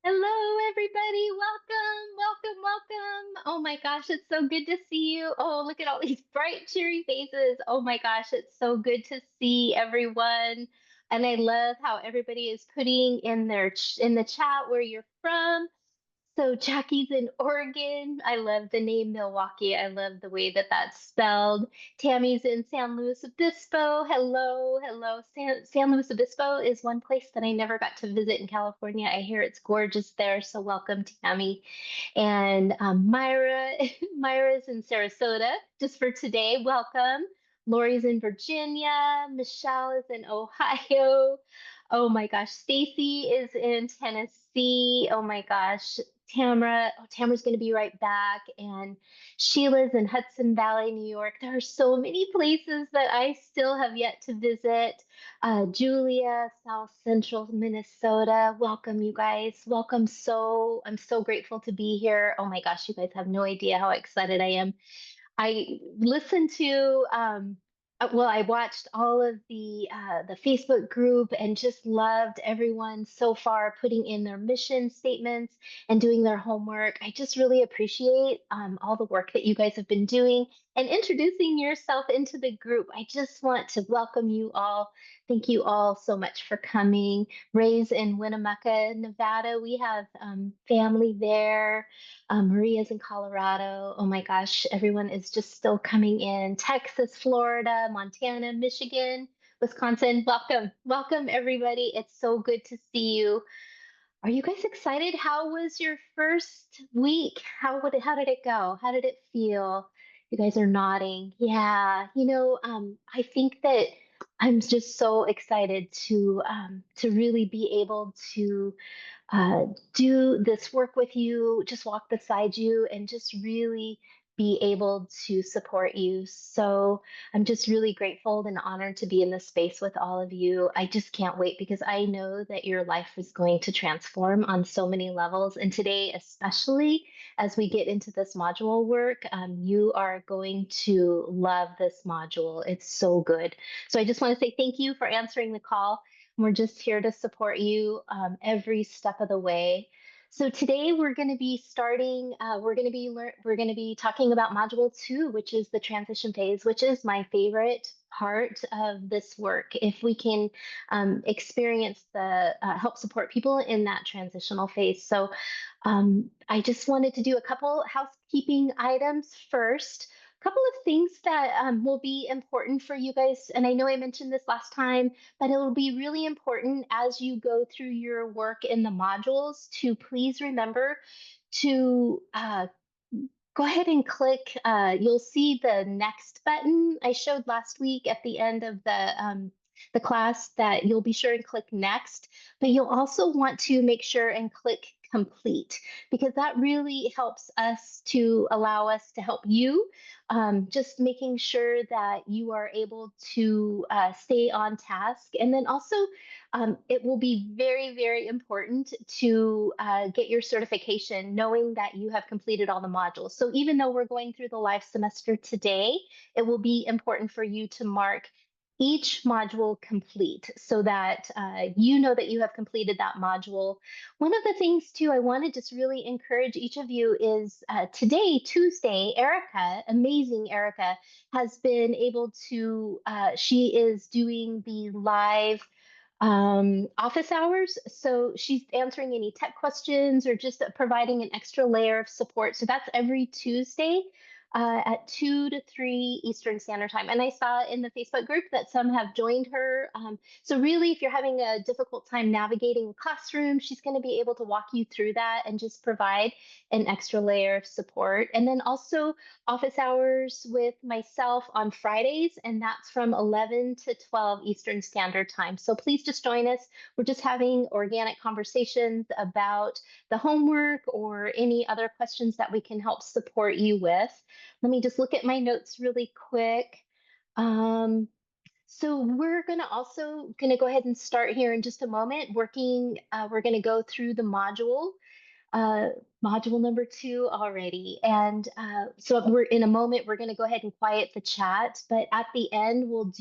Hello, everybody. Welcome. Oh my gosh, it's so good to see you. Oh, look at all these bright, cheery faces. Oh my gosh, it's so good to see everyone. And I love how everybody is putting in in the chat where you're from. So Jackie's in Oregon. I love the name Milwaukee. I love the way that that's spelled. Tammy's in San Luis Obispo. Hello. San Luis Obispo is one place that I never got to visit in California. I hear it's gorgeous there. So welcome, Tammy. And Myra's in Sarasota just for today. Welcome. Lori's in Virginia. Michelle is in Ohio. Oh my gosh, Stacy is in Tennessee. Oh my gosh, Tamara's going to be right back. And Sheila's in Hudson Valley, New York. There are so many places that I still have yet to visit. Julia, South Central Minnesota. Welcome, you guys. Welcome. I'm so grateful to be here. Oh my gosh, you guys have no idea how excited I am. I listened to well, I watched all of the Facebook group and just loved everyone so far putting in their mission statements and doing their homework. I just really appreciate all the work that you guys have been doing and introducing yourself into the group. I just want to welcome you all. Thank you all so much for coming. Ray's in Winnemucca, Nevada. We have family there. Maria's in Colorado. Oh my gosh, everyone is just still coming in. Texas, Florida, Montana, Michigan, Wisconsin. Welcome everybody. It's so good to see you. Are you guys excited? How was your first week? How did it go? How did it feel? You guys are nodding. Yeah, I think that I'm just so excited to really be able to uh, do this work with you, just walk beside you, and just really be able to support you. So I'm just really grateful and honored to be in this space with all of you. I just can't wait because I know that your life is going to transform on so many levels. And today, especially as we get into this module work, you are going to love this module. It's so good. So I just want to say thank you for answering the call. We're just here to support you every step of the way. So today we're going to be starting. We're going to be talking about module 2, which is the transition phase, which is my favorite part of this work. If we can experience the help support people in that transitional phase. So I just wanted to do a couple housekeeping items first. Couple of things that will be important for you guys, and I know I mentioned this last time, but it'll be really important as you go through your work in the modules to please remember to go ahead and click. You'll see the next button I showed last week at the end of the class that you'll be sure and click next, but you'll also want to make sure and click complete because that really helps us to allow us to help you just making sure that you are able to stay on task. And then also, it will be very important to get your certification, knowing that you have completed all the modules. So even though we're going through the live semester today, it will be important for you to mark each module complete so that you know that you have completed that module. One of the things too, I want to just really encourage each of you is today, Tuesday, Erica, amazing Erica, has been able to, she is doing the live office hours. So she's answering any tech questions or just providing an extra layer of support. So that's every Tuesday at 2 to 3 Eastern Standard Time. And I saw in the Facebook group that some have joined her. So really, if you're having a difficult time navigating a classroom, she's going to be able to walk you through that and just provide an extra layer of support. And then also office hours with myself on Fridays, and that's from 11 to 12 Eastern Standard Time. So please just join us. We're just having organic conversations about the homework or any other questions that we can help support you with. Let me just look at my notes really quick. So we're gonna go ahead and start here in just a moment. We're gonna go through the module. module number 2 already. And so we're in a moment, we're going to go ahead and quiet the chat. But at the end, I'm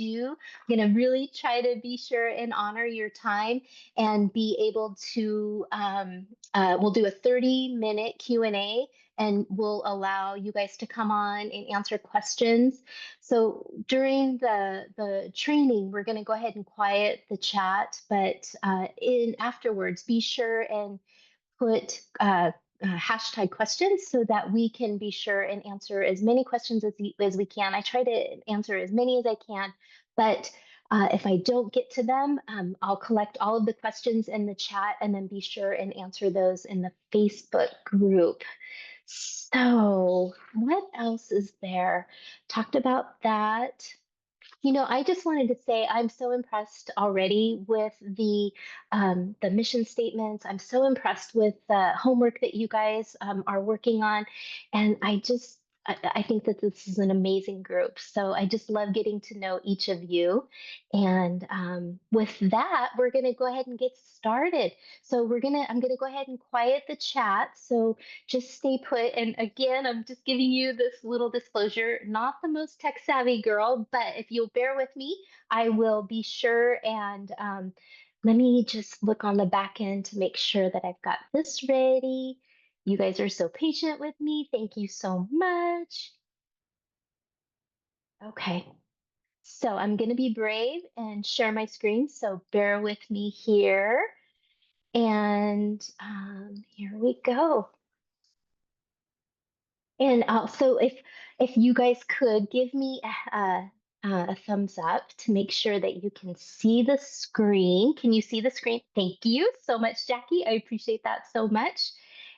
going to really try to be sure and honor your time and be able to, we'll do a 30-minute Q&A and we'll allow you guys to come on and answer questions. So during the training, we're going to go ahead and quiet the chat, but in afterwards, be sure and put hashtag questions so that we can be sure and answer as many questions as we can. I try to answer as many as I can, but if I don't get to them, I'll collect all of the questions in the chat and then be sure and answer those in the Facebook group. So, what else is there? Talked about that. I just wanted to say I'm so impressed already with the mission statements. I'm so impressed with the homework that you guys are working on, and I think that this is an amazing group. So I just love getting to know each of you. And with that, we're gonna go ahead and get started. So I'm gonna go ahead and quiet the chat. So just stay put. And again, I'm just giving you this little disclosure, not the most tech savvy girl, but if you'll bear with me, I will be sure. And let me just look on the back end to make sure that I've got this ready. You guys are so patient with me. Thank you so much. Okay, so I'm going to be brave and share my screen. So bear with me here. And here we go. And also, if you guys could give me a thumbs up to make sure that you can see the screen. Can you see the screen? Thank you so much, Jackie. I appreciate that so much.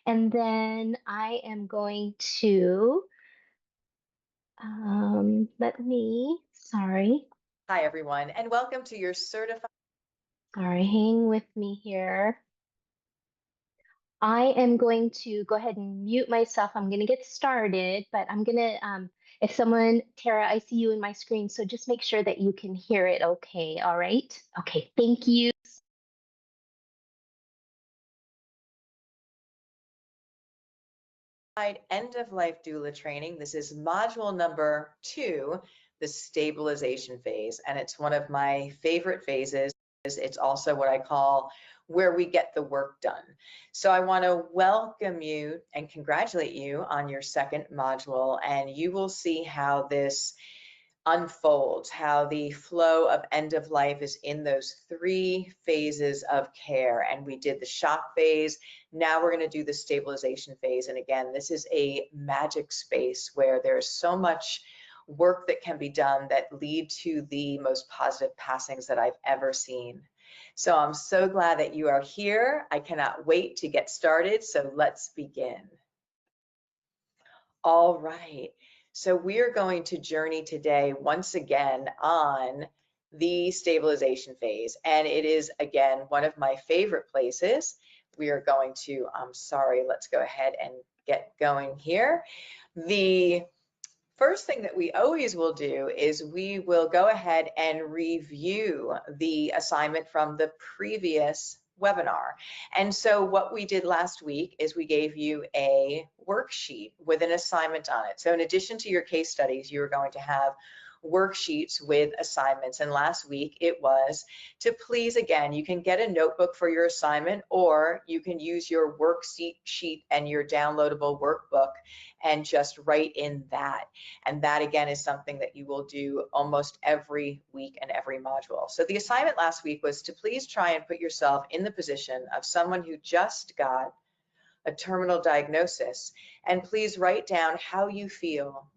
And then I am going to sorry. Hi, everyone, and welcome to your certified. Sorry, hang with me here. I am going to go ahead and mute myself. I'm going to get started, but I'm going to, if someone, Tara, I see you in my screen, so just make sure that you can hear it okay. All right. Okay. Thank you. End-of-life doula training. This is module number 2, the stabilization phase, and it's one of my favorite phases. It's also what I call where we get the work done. So I want to welcome you and congratulate you on your second module, and you will see how this unfolds, how the flow of end of life is in those 3 phases of care. And we did the shock phase. Now we're going to do the stabilization phase. And again, this is a magic space where there's so much work that can be done that lead to the most positive passings that I've ever seen. So I'm so glad that you are here. I cannot wait to get started. So let's begin. All right. So we are going to journey today once again on the stabilization phase. And it is, again, one of my favorite places. We are going to, let's go ahead and get going here. The first thing that we always will do is we will go ahead and review the assignment from the previous webinar. And so what we did last week is we gave you a worksheet with an assignment on it. So in addition to your case studies, you are going to have worksheets with assignments. And last week it was to please, again, you can get a notebook for your assignment, or you can use your worksheet and your downloadable workbook and just write in that. And that, again, is something that you will do almost every week and every module. So the assignment last week was to please try and put yourself in the position of someone who just got a terminal diagnosis, and please write down how you feel.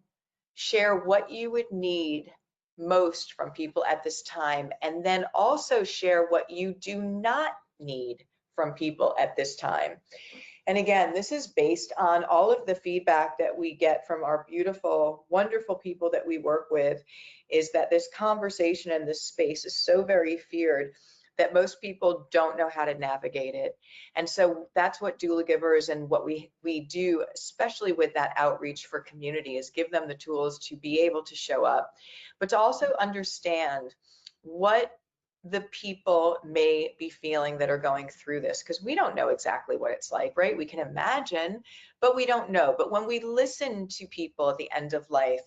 Share what you would need most from people at this time, and then also share what you do not need from people at this time. And again, this is based on all of the feedback that we get from our beautiful, wonderful people that we work with, is that this conversation and this space is so very feared that most people don't know how to navigate it. And so that's what doula givers and what we do, especially with that outreach for community, is give them the tools to be able to show up, but to also understand what the people may be feeling that are going through this, because we don't know exactly what it's like, right? We can imagine, but we don't know. But when we listen to people at the end of life,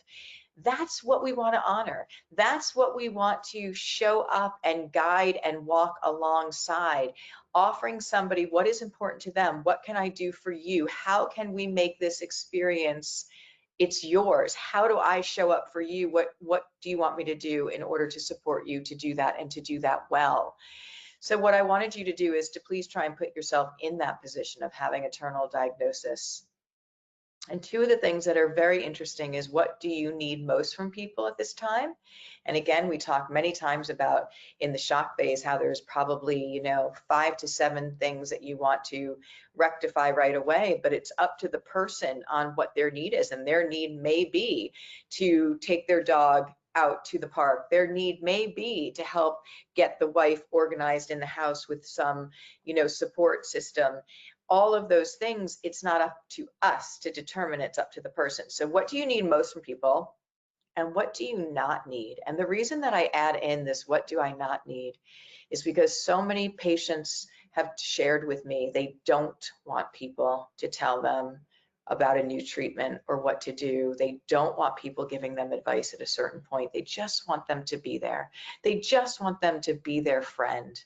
that's what we want to honor. That's what we want to show up and guide and walk alongside, offering somebody what is important to them. What can I do for you? How can we make this experience, it's yours? How do I show up for you? What do you want me to do in order to support you to do that, and to do that well? So what I wanted you to do is to please try and put yourself in that position of having a terminal diagnosis. And two of the things that are very interesting is, what do you need most from people at this time? And again, we talk many times about in the shock phase how there's probably, 5 to 7 things that you want to rectify right away, but it's up to the person on what their need is. And their need may be to take their dog out to the park. Their need may be to help get the wife organized in the house with some, support system. All of those things, it's not up to us to determine, it's up to the person. So what do you need most from people, and what do you not need? And the reason that I add in this, what do I not need, is because so many patients have shared with me they don't want people to tell them about a new treatment or what to do. They don't want people giving them advice at a certain point. They just want them to be there. They just want them to be their friend.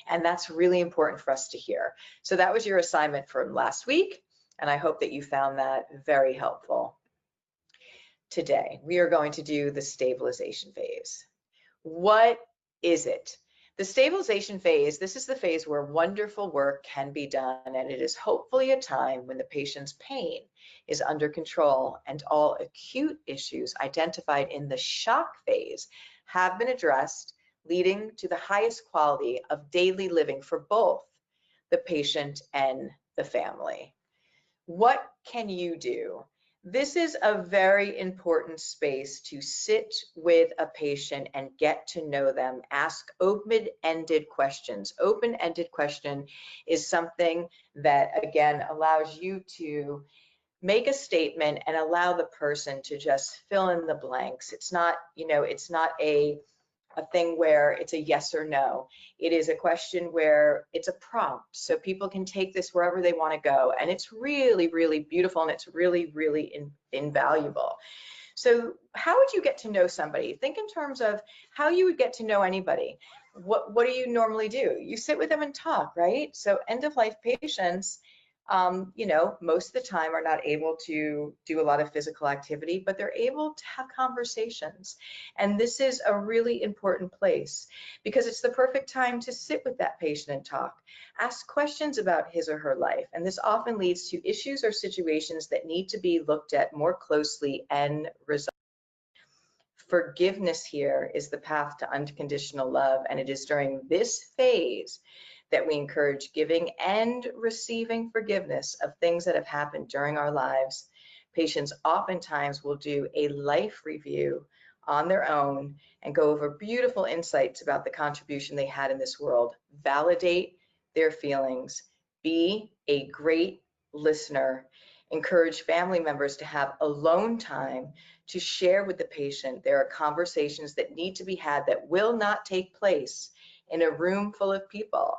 And that's really important for us to hear. So that was your assignment from last week, and I hope that you found that very helpful. Today, we are going to do the stabilization phase. What is it? The stabilization phase, this is the phase where wonderful work can be done, and it is hopefully a time when the patient's pain is under control and all acute issues identified in the shock phase have been addressed, leading to the highest quality of daily living for both the patient and the family. What can you do? This is a very important space to sit with a patient and get to know them. Ask open-ended questions. Open-ended question is something that, again, allows you to make a statement and allow the person to just fill in the blanks. It's not, it's not a thing where it's a yes or no. It is a question where it's a prompt, so people can take this wherever they want to go. And it's really, really beautiful, and it's really, really invaluable. So how would you get to know somebody? Think in terms of how you would get to know anybody. What do you normally do? You sit with them and talk, right? So end of life patients, most of the time are not able to do a lot of physical activity, but they're able to have conversations. And this is a really important place, because it's the perfect time to sit with that patient and talk. Ask questions about his or her life. And this often leads to issues or situations that need to be looked at more closely and resolved. Forgiveness here is the path to unconditional love, and it is during this phase that we encourage giving and receiving forgiveness of things that have happened during our lives. Patients oftentimes will do a life review on their own and go over beautiful insights about the contribution they had in this world. Validate their feelings. Be a great listener. Encourage family members to have alone time to share with the patient. There are conversations that need to be had that will not take place in a room full of people.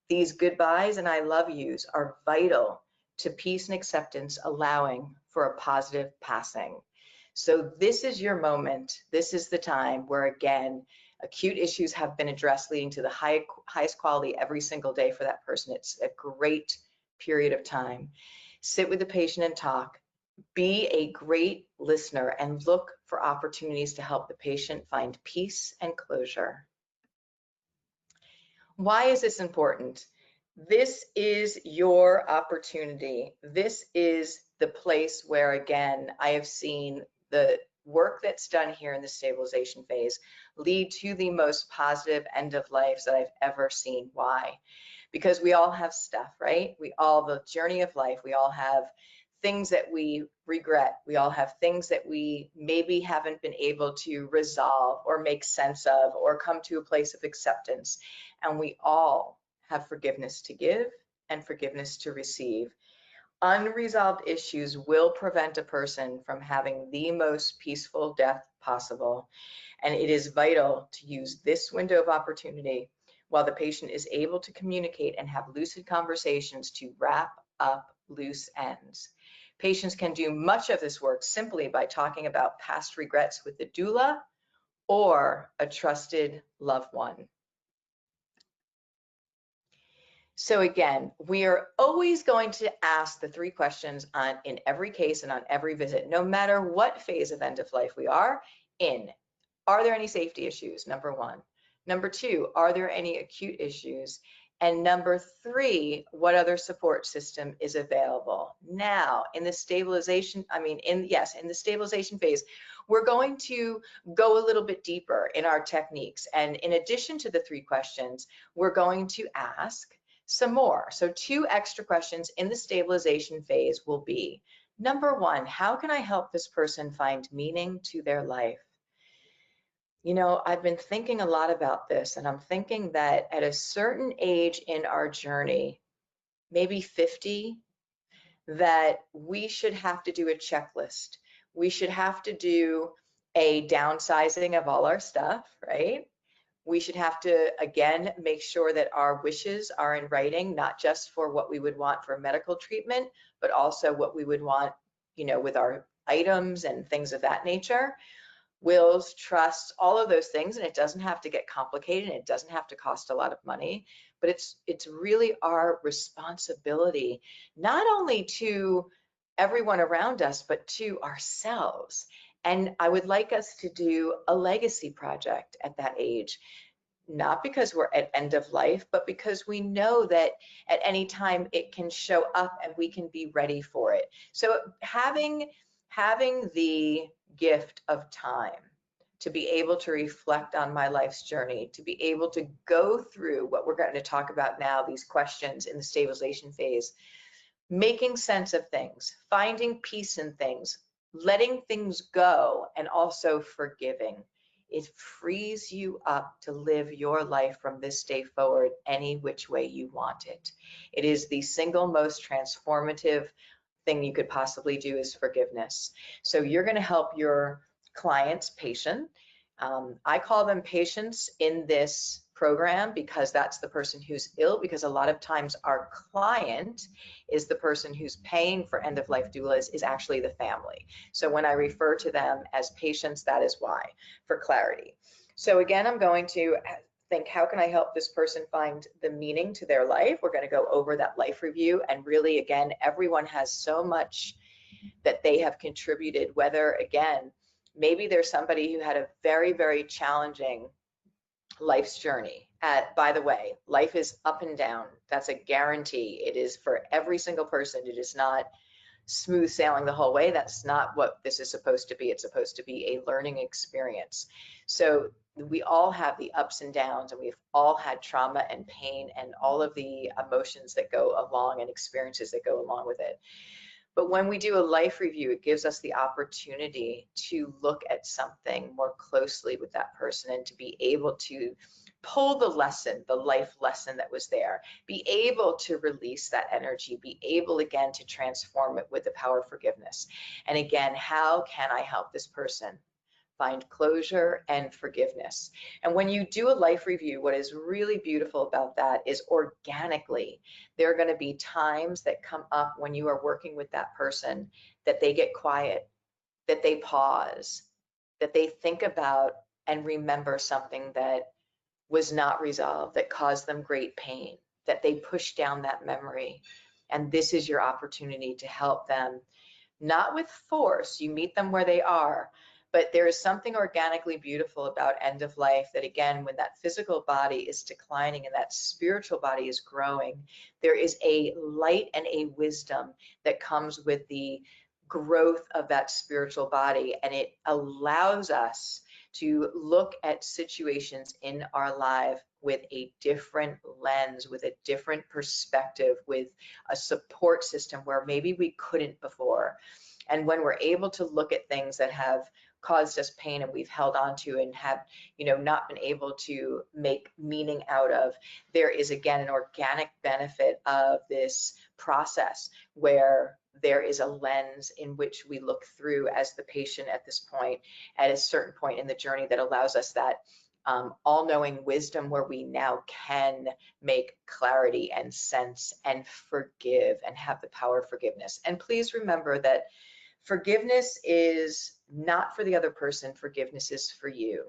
These goodbyes and I love yous are vital to peace and acceptance, allowing for a positive passing. So this is your moment. This is the time where, again, acute issues have been addressed, leading to the highest quality every single day for that person. It's a great period of time. Sit with the patient and talk. Be a great listener and look for opportunities to help the patient find peace and closure. Why is this important? This is your opportunity. This is the place where, again, I have seen the work that's done here in the stabilization phase lead to the most positive end of lives that I've ever seen. Why? Because we all have stuff, right? The journey of life, we all have things that we regret. We all have things that we maybe haven't been able to resolve or make sense of or come to a place of acceptance. And we all have forgiveness to give and forgiveness to receive. Unresolved issues will prevent a person from having the most peaceful death possible. And it is vital to use this window of opportunity while the patient is able to communicate and have lucid conversations to wrap up loose ends. Patients can do much of this work simply by talking about past regrets with the doula or a trusted loved one. So again, we are always going to ask the 3 questions in every case and on every visit, no matter what phase of end of life we are in. Are there any safety issues? Number 1. Number 2, are there any acute issues? And number 3, what other support system is available? Now, in the stabilization, in the stabilization phase, we're going to go a little bit deeper in our techniques. And in addition to the 3 questions, we're going to ask some more. So 2 extra questions in the stabilization phase will be, number 1, how can I help this person find meaning to their life? You know, I've been thinking a lot about this, and I'm thinking that at a certain age in our journey, maybe 50, that we should have to do a checklist. We should have to do a downsizing of all our stuff, right? We should have to, again, make sure that our wishes are in writing, not just for what we would want for medical treatment, but also what we would want, you know, with our items and things of that nature. Wills, trusts, all of those things, and it doesn't have to get complicated, and it doesn't have to cost a lot of money, but it's really our responsibility, not only to everyone around us, but to ourselves. And I would like us to do a legacy project at that age, not because we're at end of life, but because we know that at any time it can show up and we can be ready for it. So having the gift of time to be able to reflect on my life's journey, to be able to go through what we're going to talk about now, these questions in the stabilization phase, making sense of things, finding peace in things, letting things go, and also forgiving. It frees you up to live your life from this day forward any which way you want it. It is the single most transformative thing you could possibly do is forgiveness. So you're going to help your clients, patient. I call them patients in this program because that's the person who's ill, because a lot of times our client is the person who's paying for end-of-life doulas is actually the family. So when I refer to them as patients, that is why, for clarity. So again, I'm going to think, how can I help this person find the meaning to their life? We're going to go over that life review, and really, again, everyone has so much that they have contributed, whether, again, maybe there's somebody who had a very, very challenging life's journey. By the way, life is up and down. That's a guarantee. It is for every single person. It is not smooth sailing the whole way. That's not what this is supposed to be. It's supposed to be a learning experience. So we all have the ups and downs, and we've all had trauma and pain and all of the emotions that go along and experiences that go along with it. But when we do a life review, it gives us the opportunity to look at something more closely with that person and to be able to pull the lesson, the life lesson that was there, be able to release that energy, be able again to transform it with the power of forgiveness. And again, how can I help this person find closure and forgiveness? And when you do a life review, what is really beautiful about that is organically, there are going to be times that come up when you are working with that person that they get quiet, that they pause, that they think about and remember something that was not resolved, that caused them great pain, that they push down that memory. And this is your opportunity to help them, not with force, you meet them where they are, but there is something organically beautiful about end of life that, again, when that physical body is declining and that spiritual body is growing, there is a light and a wisdom that comes with the growth of that spiritual body, and it allows us to look at situations in our life with a different lens, with a different perspective, with a support system where maybe we couldn't before. And when we're able to look at things that have caused us pain and we've held on to and have, you know, not been able to make meaning out of, there is again an organic benefit of this process where there is a lens in which we look through as the patient at this point, at a certain point in the journey, that allows us that all-knowing wisdom where we now can make clarity and sense and forgive and have the power of forgiveness. And please remember that forgiveness is not for the other person, forgiveness is for you.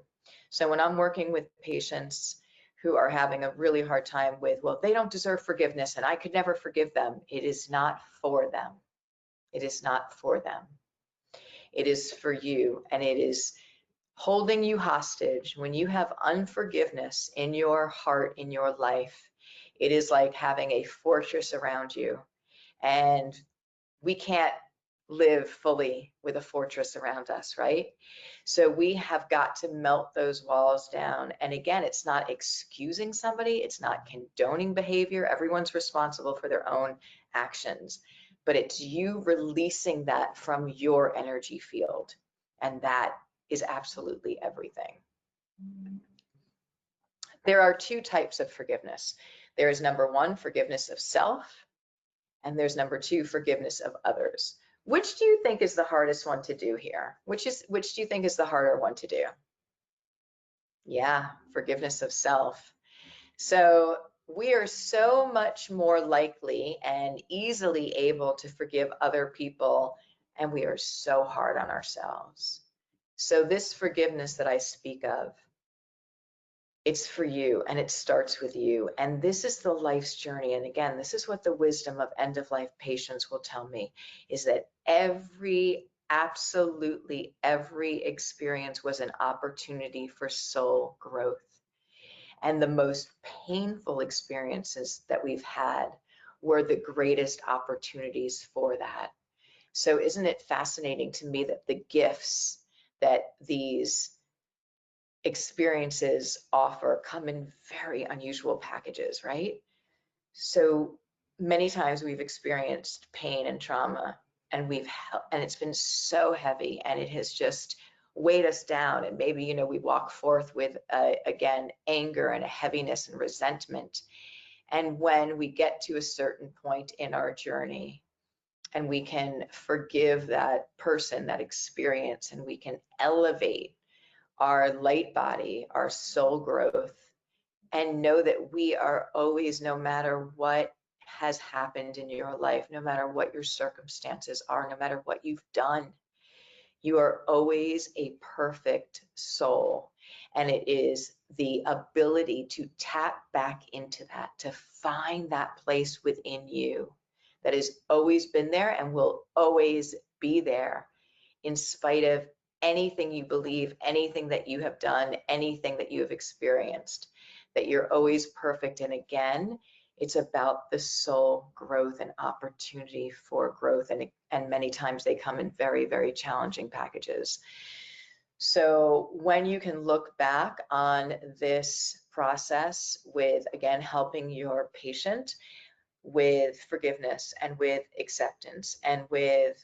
So when I'm working with patients who are having a really hard time with, well, they don't deserve forgiveness and I could never forgive them, it is not for them. It is not for them. It is for you, and it is holding you hostage. When you have unforgiveness in your heart, in your life, it is like having a fortress around you. And we can't live fully with a fortress around us, right? So we have got to melt those walls down. And again, it's not excusing somebody, it's not condoning behavior. Everyone's responsible for their own actions, but it's you releasing that from your energy field. And that is absolutely everything. There are two types of forgiveness. There is number one, forgiveness of self, and there's number two, forgiveness of others. Which do you think is the hardest one to do here? Which do you think is the harder one to do? Yeah, forgiveness of self. So we are so much more likely and easily able to forgive other people, and we are so hard on ourselves. So this forgiveness that I speak of, it's for you, and it starts with you. And this is the life's journey. And again, this is what the wisdom of end-of-life patients will tell me, is that absolutely every experience was an opportunity for soul growth. And the most painful experiences that we've had were the greatest opportunities for that. So isn't it fascinating to me that the gifts that these experiences offer come in very unusual packages, right? So many times we've experienced pain and trauma, and it's been so heavy, and it has just weighed us down. And maybe, you know, we walk forth with again, anger and a heaviness and resentment. And when we get to a certain point in our journey, and we can forgive that person, that experience, and we can elevate our light body, our soul growth, and know that we are always, no matter what has happened in your life, no matter what your circumstances are, no matter what you've done, you are always a perfect soul. And it is the ability to tap back into that, to find that place within you that has always been there and will always be there, in spite of anything you believe, anything that you have done, anything that you have experienced, that you're always perfect. And again, it's about the soul growth and opportunity for growth. And many times they come in very, very challenging packages. So when you can look back on this process with, again, helping your patient with forgiveness and with acceptance and with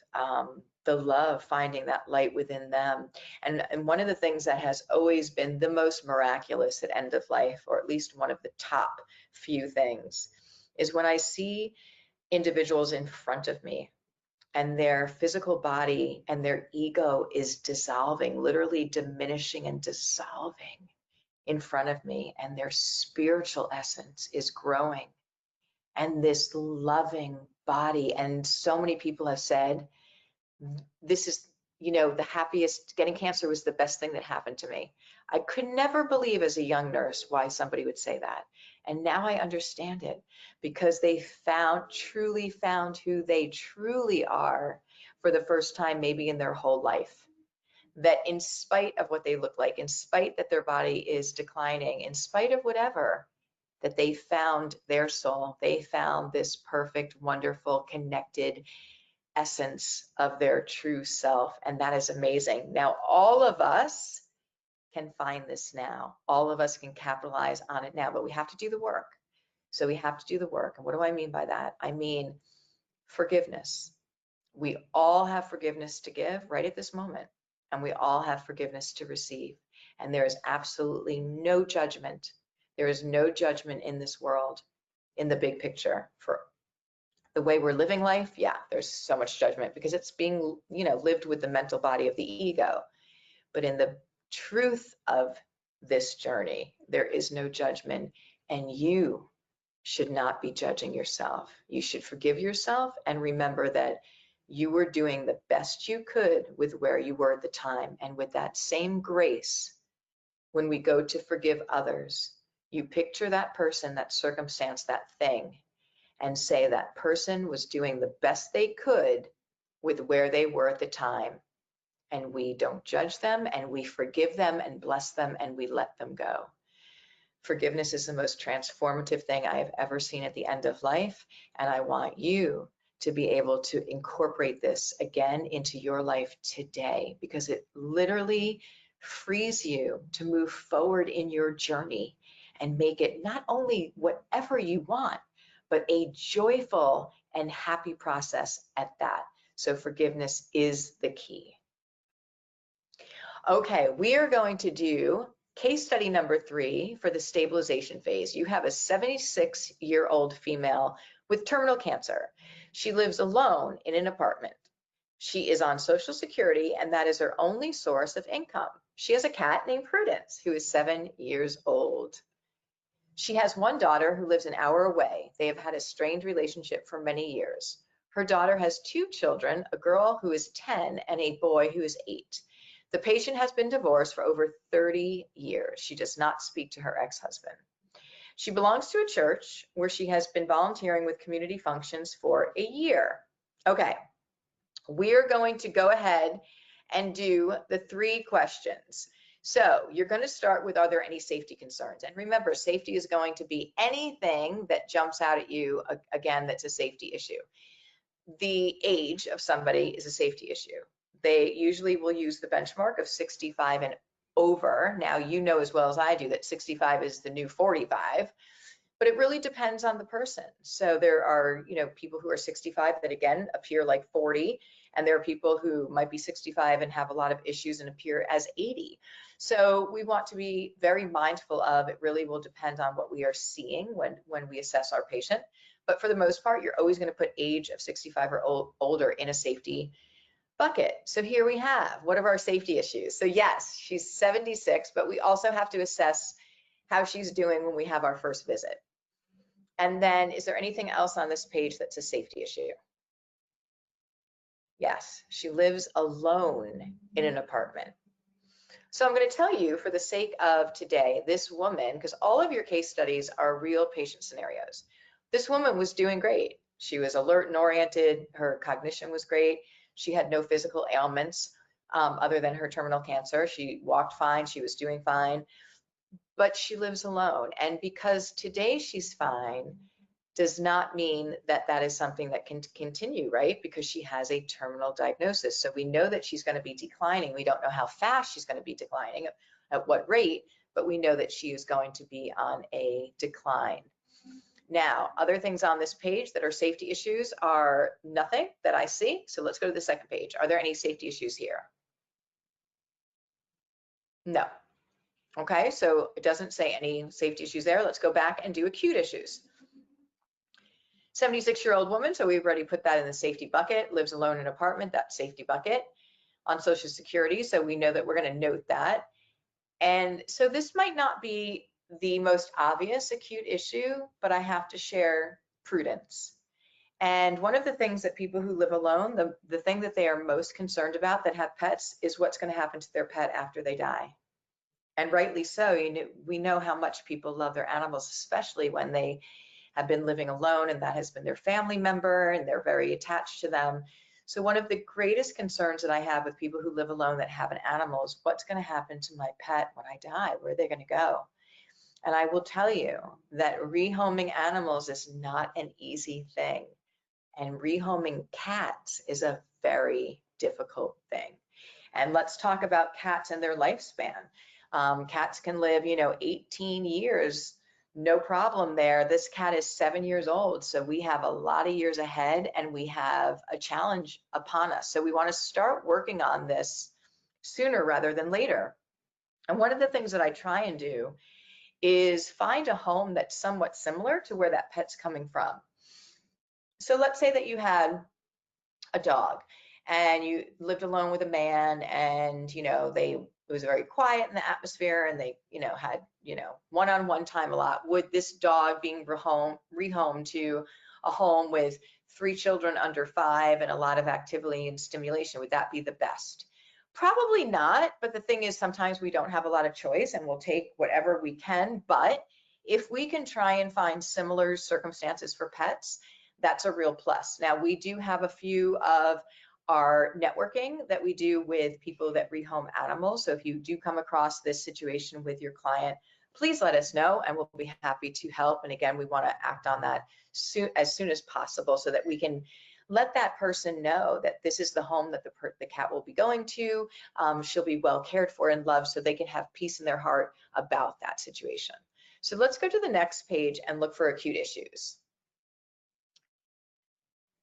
the love, finding that light within them. And one of the things that has always been the most miraculous at end of life, or at least one of the top few things, is when I see individuals in front of me and their physical body and their ego is dissolving, literally diminishing and dissolving in front of me, and their spiritual essence is growing, and this loving body. And so many people have said, this is, you know, the happiest, getting cancer was the best thing that happened to me. I could never believe as a young nurse why somebody would say that. And now I understand it, because they truly found who they truly are for the first time, maybe in their whole life. That in spite of what they look like, in spite that their body is declining, in spite of whatever, that they found their soul, they found this perfect, wonderful, connected essence of their true self. And that is amazing. Now, all of us can find this now. All of us can capitalize on it now, but we have to do the work. So we have to do the work. And what do I mean by that? I mean forgiveness. We all have forgiveness to give right at this moment, and we all have forgiveness to receive. And there is absolutely no judgment. There is no judgment in this world, in the big picture. For the way we're living life, yeah, there's so much judgment because it's being, you know, lived with the mental body of the ego. But in the truth of this journey. There is no judgment, and you should not be judging yourself. You should forgive yourself and remember that you were doing the best you could with where you were at the time. And with that same grace, when we go to forgive others, you picture that person, that circumstance, that thing, and say that person was doing the best they could with where they were at the time. And we don't judge them, and we forgive them and bless them, and we let them go. Forgiveness is the most transformative thing I have ever seen at the end of life, and I want you to be able to incorporate this again into your life today, because it literally frees you to move forward in your journey and make it not only whatever you want, but a joyful and happy process at that. So forgiveness is the key. Okay, we are going to do case study number 3 for the stabilization phase. You have a 76-year-old female with terminal cancer. She lives alone in an apartment. She is on Social Security, and that is her only source of income. She has a cat named Prudence, who is 7 years old. She has one daughter who lives an hour away. They have had a strained relationship for many years. Her daughter has 2 children, a girl who is 10 and a boy who is 8. The patient has been divorced for over 30 years. She does not speak to her ex-husband. She belongs to a church where she has been volunteering with community functions for a year. Okay, we're going to go ahead and do the 3 questions. So you're going to start with, are there any safety concerns? And remember, safety is going to be anything that jumps out at you, again, that's a safety issue. The age of somebody is a safety issue. They usually will use the benchmark of 65 and over. Now, you know as well as I do that 65 is the new 45, but it really depends on the person. So there are, people who are 65 that again appear like 40, and there are people who might be 65 and have a lot of issues and appear as 80. So we want to be very mindful of, it really will depend on what we are seeing when we assess our patient. But for the most part, you're always going to put age of 65 or older in a safety bucket. So here we have, what are our safety issues? So yes, she's 76, but we also have to assess how she's doing when we have our first visit. And then, is there anything else on this page that's a safety issue? Yes, she lives alone in an apartment. So I'm going to tell you, for the sake of today, this woman, because all of your case studies are real patient scenarios. This woman was doing great. She was alert and oriented. Her cognition was great. She had no physical ailments other than her terminal cancer. She walked fine. She was doing fine. But she lives alone. And because today she's fine does not mean that that is something that can continue, right? Because she has a terminal diagnosis. So we know that she's going to be declining. We don't know how fast she's going to be declining, at what rate, but we know that she is going to be on a decline. Now, other things on this page that are safety issues are nothing that I see. So let's go to the second page. Are there any safety issues here? No. Okay, so it doesn't say any safety issues there. Let's go back and do acute issues. 76-year-old woman, so we've already put that in the safety bucket, lives alone in an apartment, that's safety bucket. On Social Security, so we know that we're going to note that. And so this might not be the most obvious acute issue, but I have to share Prudence. And one of the things that people who live alone, the thing that they are most concerned about that have pets is what's going to happen to their pet after they die. And rightly so. We know how much people love their animals, especially when they have been living alone and that has been their family member and they're very attached to them. So one of the greatest concerns that I have with people who live alone that have an animal is, what's going to happen to my pet when I die? Where are they going to go? And I will tell you that rehoming animals is not an easy thing. And rehoming cats is a very difficult thing. And let's talk about cats and their lifespan. Cats can live, 18 years, no problem there. This cat is 7 years old, so we have a lot of years ahead and we have a challenge upon us. So we want to start working on this sooner rather than later. And one of the things that I try and do is find a home that's somewhat similar to where that pet's coming from. So let's say that you had a dog and you lived alone with a man, and it was very quiet in the atmosphere, and they had one-on-one time a lot, would this dog being rehomed to a home with 3 children under 5 and a lot of activity and stimulation, would that be the best? Probably not, but the thing is, sometimes we don't have a lot of choice and we'll take whatever we can. But if we can try and find similar circumstances for pets, that's a real plus. Now, we do have a few of our networking that we do with people that rehome animals. So if you do come across this situation with your client, please let us know and we'll be happy to help. And again, we want to act on that as soon as possible so that we can let that person know that this is the home that the cat will be going to. She'll be well cared for and loved, so they can have peace in their heart about that situation. So let's go to the next page and look for acute issues.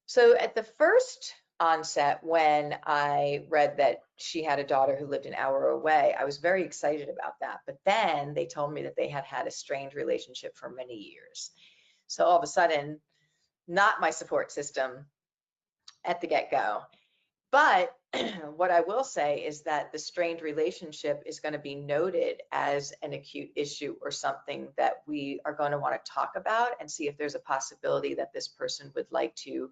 So at the first onset, when I read that she had a daughter who lived an hour away, I was very excited about that. But then they told me that they had had a strained relationship for many years. So all of a sudden, not my support system at the get-go. But what I will say is that the strained relationship is going to be noted as an acute issue or something that we are going to want to talk about and see if there's a possibility that this person would like to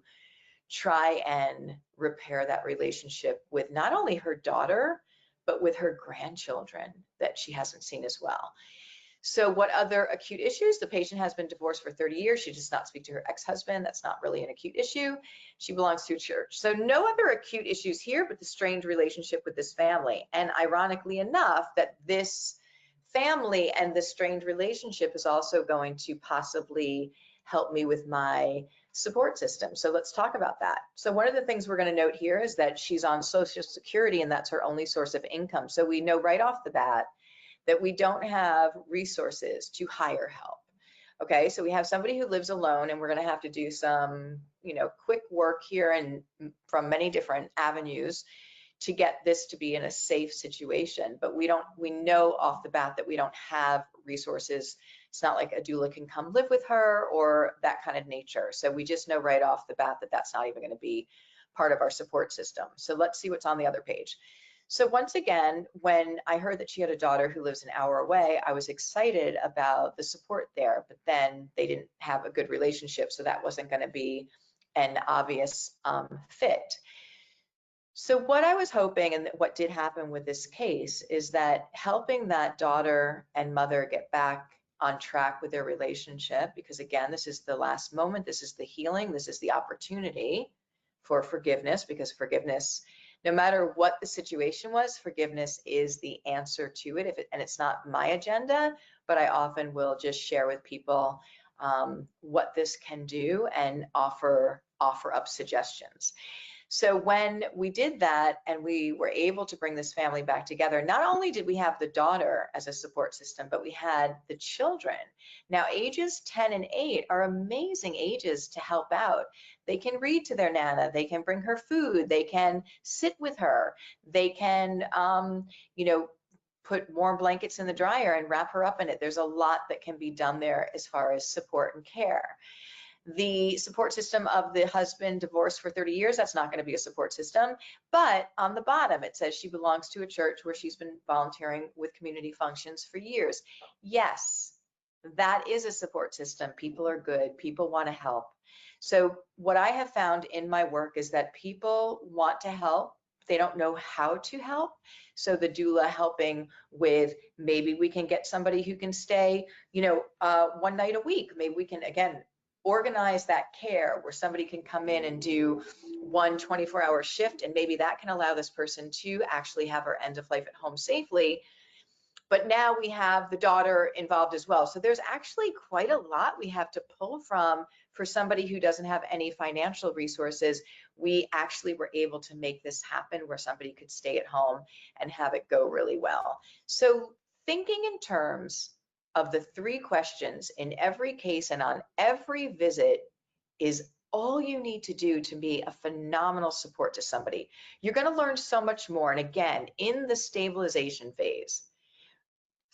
try and repair that relationship with not only her daughter, but with her grandchildren that she hasn't seen as well. So what other acute issues? The patient has been divorced for 30 years. She does not speak to her ex-husband. That's not really an acute issue. She belongs to a church. So no other acute issues here, but the strained relationship with this family. And ironically enough, that this family and the strained relationship is also going to possibly help me with my support system. So let's talk about that. So one of the things we're going to note here is that she's on Social Security and that's her only source of income. So we know right off the bat that we don't have resources to hire help. Okay, so we have somebody who lives alone, and we're going to have to do some, quick work here and from many different avenues to get this to be in a safe situation. But we know off the bat that we don't have resources. It's not like a doula can come live with her or that kind of nature. So we just know right off the bat that that's not even going to be part of our support system. So let's see what's on the other page. So once again, when I heard that she had a daughter who lives an hour away, I was excited about the support there, but then they didn't have a good relationship, so that wasn't going to be an obvious fit. So what I was hoping, and what did happen with this case, is that helping that daughter and mother get back on track with their relationship, because again, this is the last moment, this is the healing, this is the opportunity for forgiveness, because forgiveness, no matter what the situation was, forgiveness is the answer to it. And it's not my agenda, but I often will just share with people what this can do and offer up suggestions. So when we did that and we were able to bring this family back together, not only did we have the daughter as a support system, but we had the children. Now, ages 10 and 8 are amazing ages to help out. They can read to their Nana, they can bring her food, they can sit with her, they can, put warm blankets in the dryer and wrap her up in it. There's a lot that can be done there as far as support and care. The support system of the husband divorced for 30 years, that's not going to be a support system. But on the bottom, it says she belongs to a church where she's been volunteering with community functions for years. Yes, that is a support system. People are good. People want to help. So what I have found in my work is that people want to help. They don't know how to help. So the doula helping with, maybe we can get somebody who can stay, one night a week. Maybe we can, again, organize that care where somebody can come in and do one 24-hour shift, and maybe that can allow this person to actually have her end of life at home safely. But now we have the daughter involved as well. So there's actually quite a lot we have to pull from for somebody who doesn't have any financial resources. We actually were able to make this happen where somebody could stay at home and have it go really well. So thinking in terms of the 3 questions in every case and on every visit is all you need to do to be a phenomenal support to somebody. You're going to learn so much more. And again, in the stabilization phase,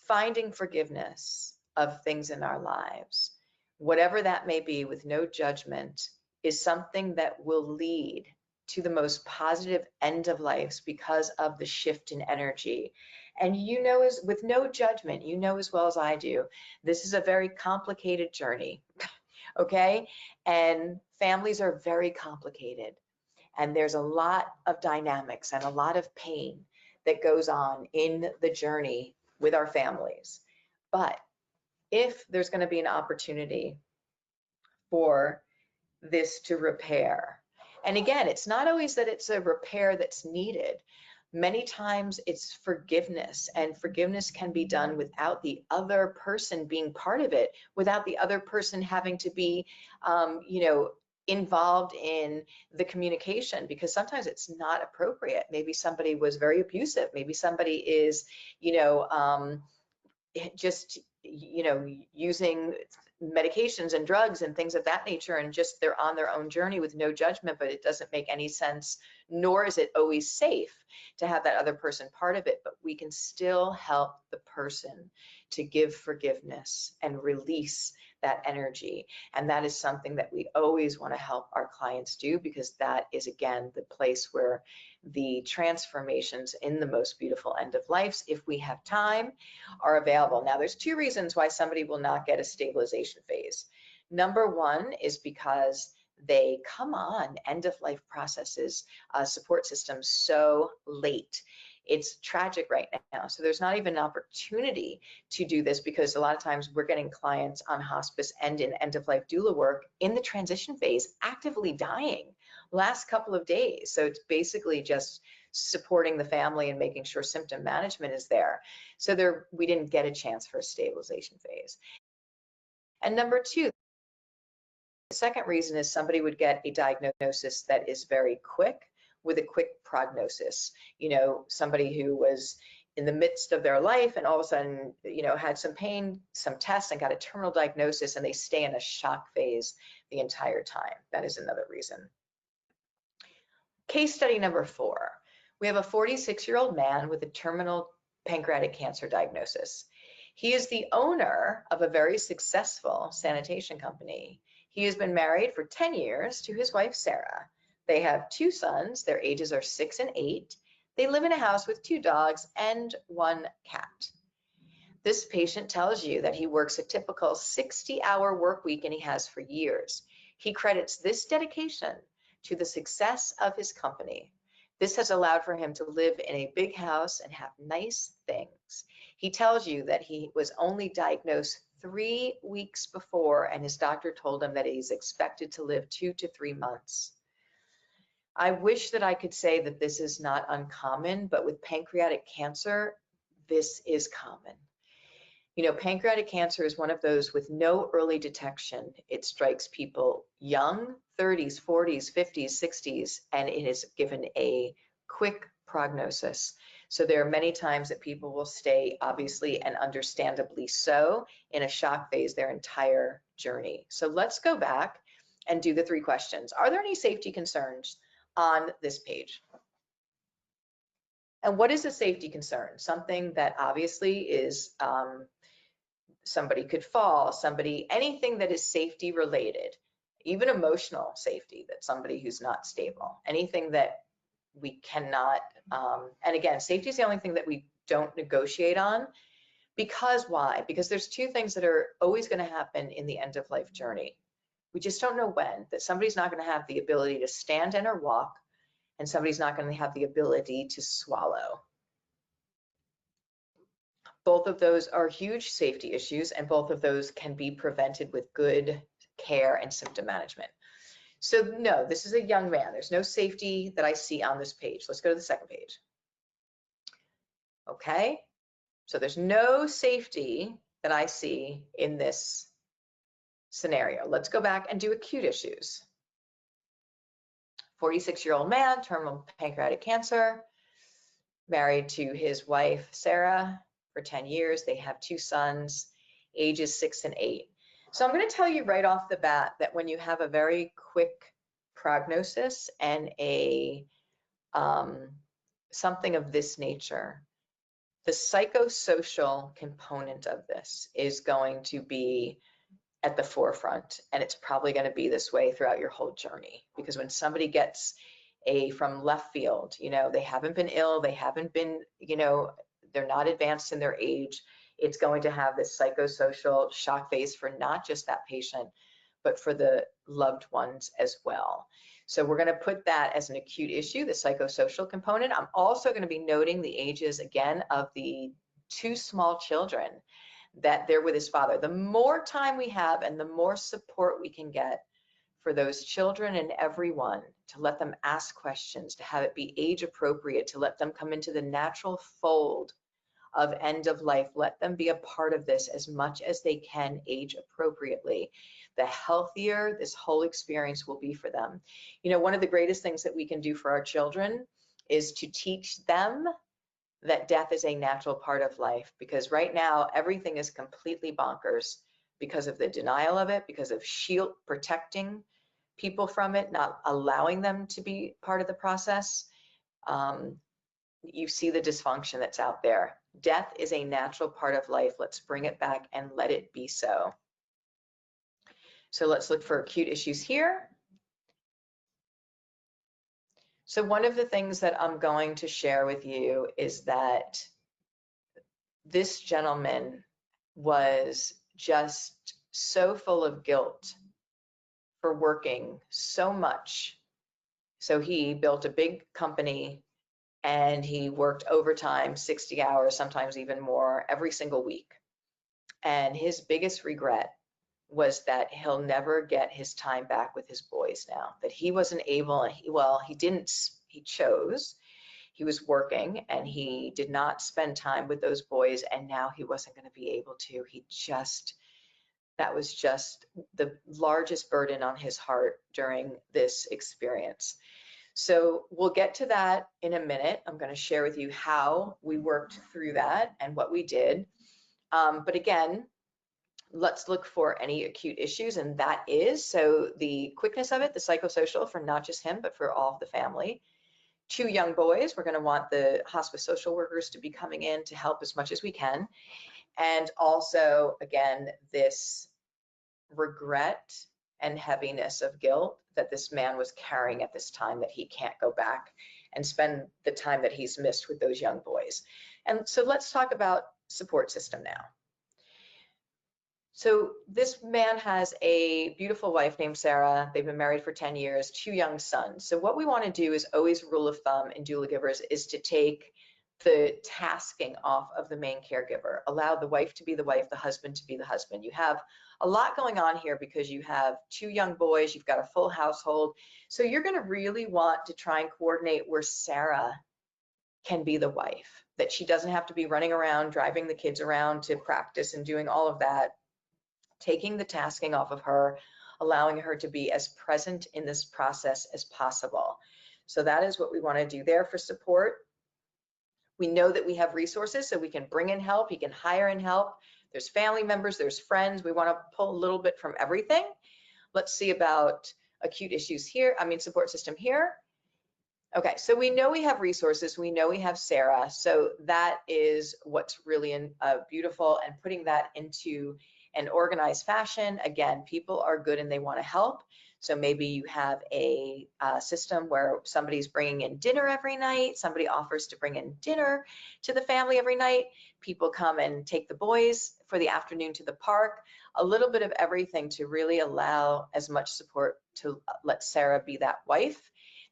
finding forgiveness of things in our lives, whatever that may be, with no judgment, is something that will lead to the most positive end of lives because of the shift in energy. And you know, as with no judgment, you know as well as I do, this is a very complicated journey, okay? And families are very complicated. And there's a lot of dynamics and a lot of pain that goes on in the journey with our families. But if there's going to be an opportunity for this to repair, and again, it's not always that it's a repair that's needed. Many times it's forgiveness, and forgiveness can be done without the other person being part of it, without the other person having to be, you know, involved in the communication, because sometimes it's not appropriate. Maybe somebody was very abusive. Maybe somebody is, you know, just, you know, using medications and drugs and things of that nature, and just they're on their own journey with no judgment, but it doesn't make any sense, nor is it always safe to have that other person part of it. But we can still help the person to give forgiveness and release that energy. And that is something that we always want to help our clients do, because that is, again, the place where the transformations in the most beautiful end of lives, if we have time, are available. Now, there's two reasons why somebody will not get a stabilization phase. Number one is because they come on end of life processes, support systems so late. It's tragic right now. So there's not even an opportunity to do this, because a lot of times we're getting clients on hospice and in end of life doula work in the transition phase, actively dying last couple of days. So it's basically just supporting the family and making sure symptom management is there. So we didn't get a chance for a stabilization phase. And number two, the second reason is somebody would get a diagnosis that is very quick, with a quick prognosis. You know, somebody who was in the midst of their life and all of a sudden, you know, had some pain, some tests, and got a terminal diagnosis, and they stay in a shock phase the entire time. That is another reason. Case study number 4. We have a 46-year-old man with a terminal pancreatic cancer diagnosis. He is the owner of a very successful sanitation company. He has been married for 10 years to his wife, Sarah. They have 2 sons. Their ages are 6 and 8. They live in a house with 2 dogs and 1 cat. This patient tells you that he works a typical 60-hour work week, and he has for years. He credits this dedication to the success of his company. This has allowed for him to live in a big house and have nice things. He tells you that he was only diagnosed 3 weeks before, and his doctor told him that he's expected to live 2 to 3 months. I wish that I could say that this is not uncommon, but with pancreatic cancer, this is common. You know, pancreatic cancer is one of those with no early detection. It strikes people young, 30s, 40s, 50s, 60s, and it is given a quick prognosis. So there are many times that people will stay, obviously and understandably so, in a shock phase their entire journey. So let's go back and do the 3 questions. Are there any safety concerns on this page? And what is a safety concern? Something that obviously is somebody could fall, anything that is safety related, even emotional safety, that somebody who's not stable, anything that we cannot, and again, safety is the only thing that we don't negotiate on. Because why? Because there's 2 things that are always going to happen in the end of life journey. We just don't know when. That somebody's not going to have the ability to stand and or walk, and somebody's not going to have the ability to swallow. Both of those are huge safety issues, and both of those can be prevented with good care and symptom management. So no, this is a young man. There's no safety that I see on this page. Let's go to the second page. Okay, so there's no safety that I see in this scenario. Let's go back and do acute issues. 46-year-old man, terminal pancreatic cancer, married to his wife, Sarah, for 10 years. They have 2 sons, ages 6 and 8. So I'm going to tell you right off the bat that when you have a very quick prognosis and a something of this nature, the psychosocial component of this is going to be at the forefront, and it's probably going to be this way throughout your whole journey. Because when somebody gets from left field. They haven't been ill, they haven't been, they're not advanced in their age. It's going to have this psychosocial shock phase for not just that patient, but for the loved ones as well. So we're going to put that as an acute issue, the psychosocial component. I'm also going to be noting the ages again of the 2 small children that they're with his father. The more time we have and the more support we can get for those children and everyone, to let them ask questions, to have it be age appropriate, to let them come into the natural fold of end of life, let them be a part of this as much as they can age appropriately, the healthier this whole experience will be for them. One of the greatest things that we can do for our children is to teach them that death is a natural part of life, because right now everything is completely bonkers because of the denial of it, because of protecting people from it, not allowing them to be part of the process. You see the dysfunction that's out there. Death is a natural part of life. Let's bring it back and let it be so. So let's look for acute issues here. So one of the things that I'm going to share with you is that this gentleman was just so full of guilt for working so much. So he built a big company and he worked overtime, 60 hours, sometimes even more, every single week. And his biggest regret was that he'll never get his time back with his boys now, that he wasn't able, he chose, he was working and he did not spend time with those boys, and now he wasn't going to be able to. That was just the largest burden on his heart during this experience. So we'll get to that in a minute. I'm going to share with you how we worked through that and what we did. But again, let's look for any acute issues, and that is, so the quickness of it, the psychosocial for not just him, but for all of the family. 2 young boys, we're going to want the hospice social workers to be coming in to help as much as we can. And also, again, this regret and heaviness of guilt that this man was carrying at this time, that he can't go back and spend the time that he's missed with those young boys. And so let's talk about support system now. So this man has a beautiful wife named Sarah. They've been married for 10 years, 2 young sons. So what we want to do is always, rule of thumb in doula givers, is to take the tasking off of the main caregiver. Allow the wife to be the wife, the husband to be the husband. You have a lot going on here because you have 2 young boys, you've got a full household. So you're going to really want to try and coordinate where Sarah can be the wife, that she doesn't have to be running around, driving the kids around to practice and doing all of that. Taking the tasking off of her, allowing her to be as present in this process as possible. So that is what we want to do there for support. We know that we have resources, so we can bring in help, he can hire in help. There's family members, there's friends. We want to pull a little bit from everything. Let's see about acute issues here, support system here. Okay, so we know we have resources, we know we have Sarah, so that is what's really beautiful, and putting that into an organized fashion. Again, people are good and they want to help. So maybe you have a system where somebody's bringing in dinner every night, somebody offers to bring in dinner to the family every night, people come and take the boys for the afternoon to the park, a little bit of everything to really allow as much support to let Sarah be that wife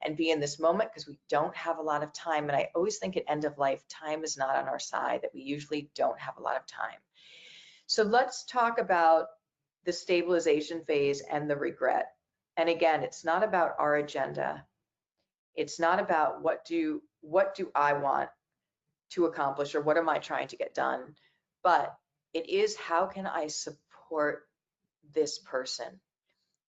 and be in this moment, because we don't have a lot of time. And I always think at end of life, time is not on our side, that we usually don't have a lot of time. So let's talk about the stabilization phase and the regret. And again, it's not about our agenda. It's not about what do I want to accomplish or what am I trying to get done, but it is, how can I support this person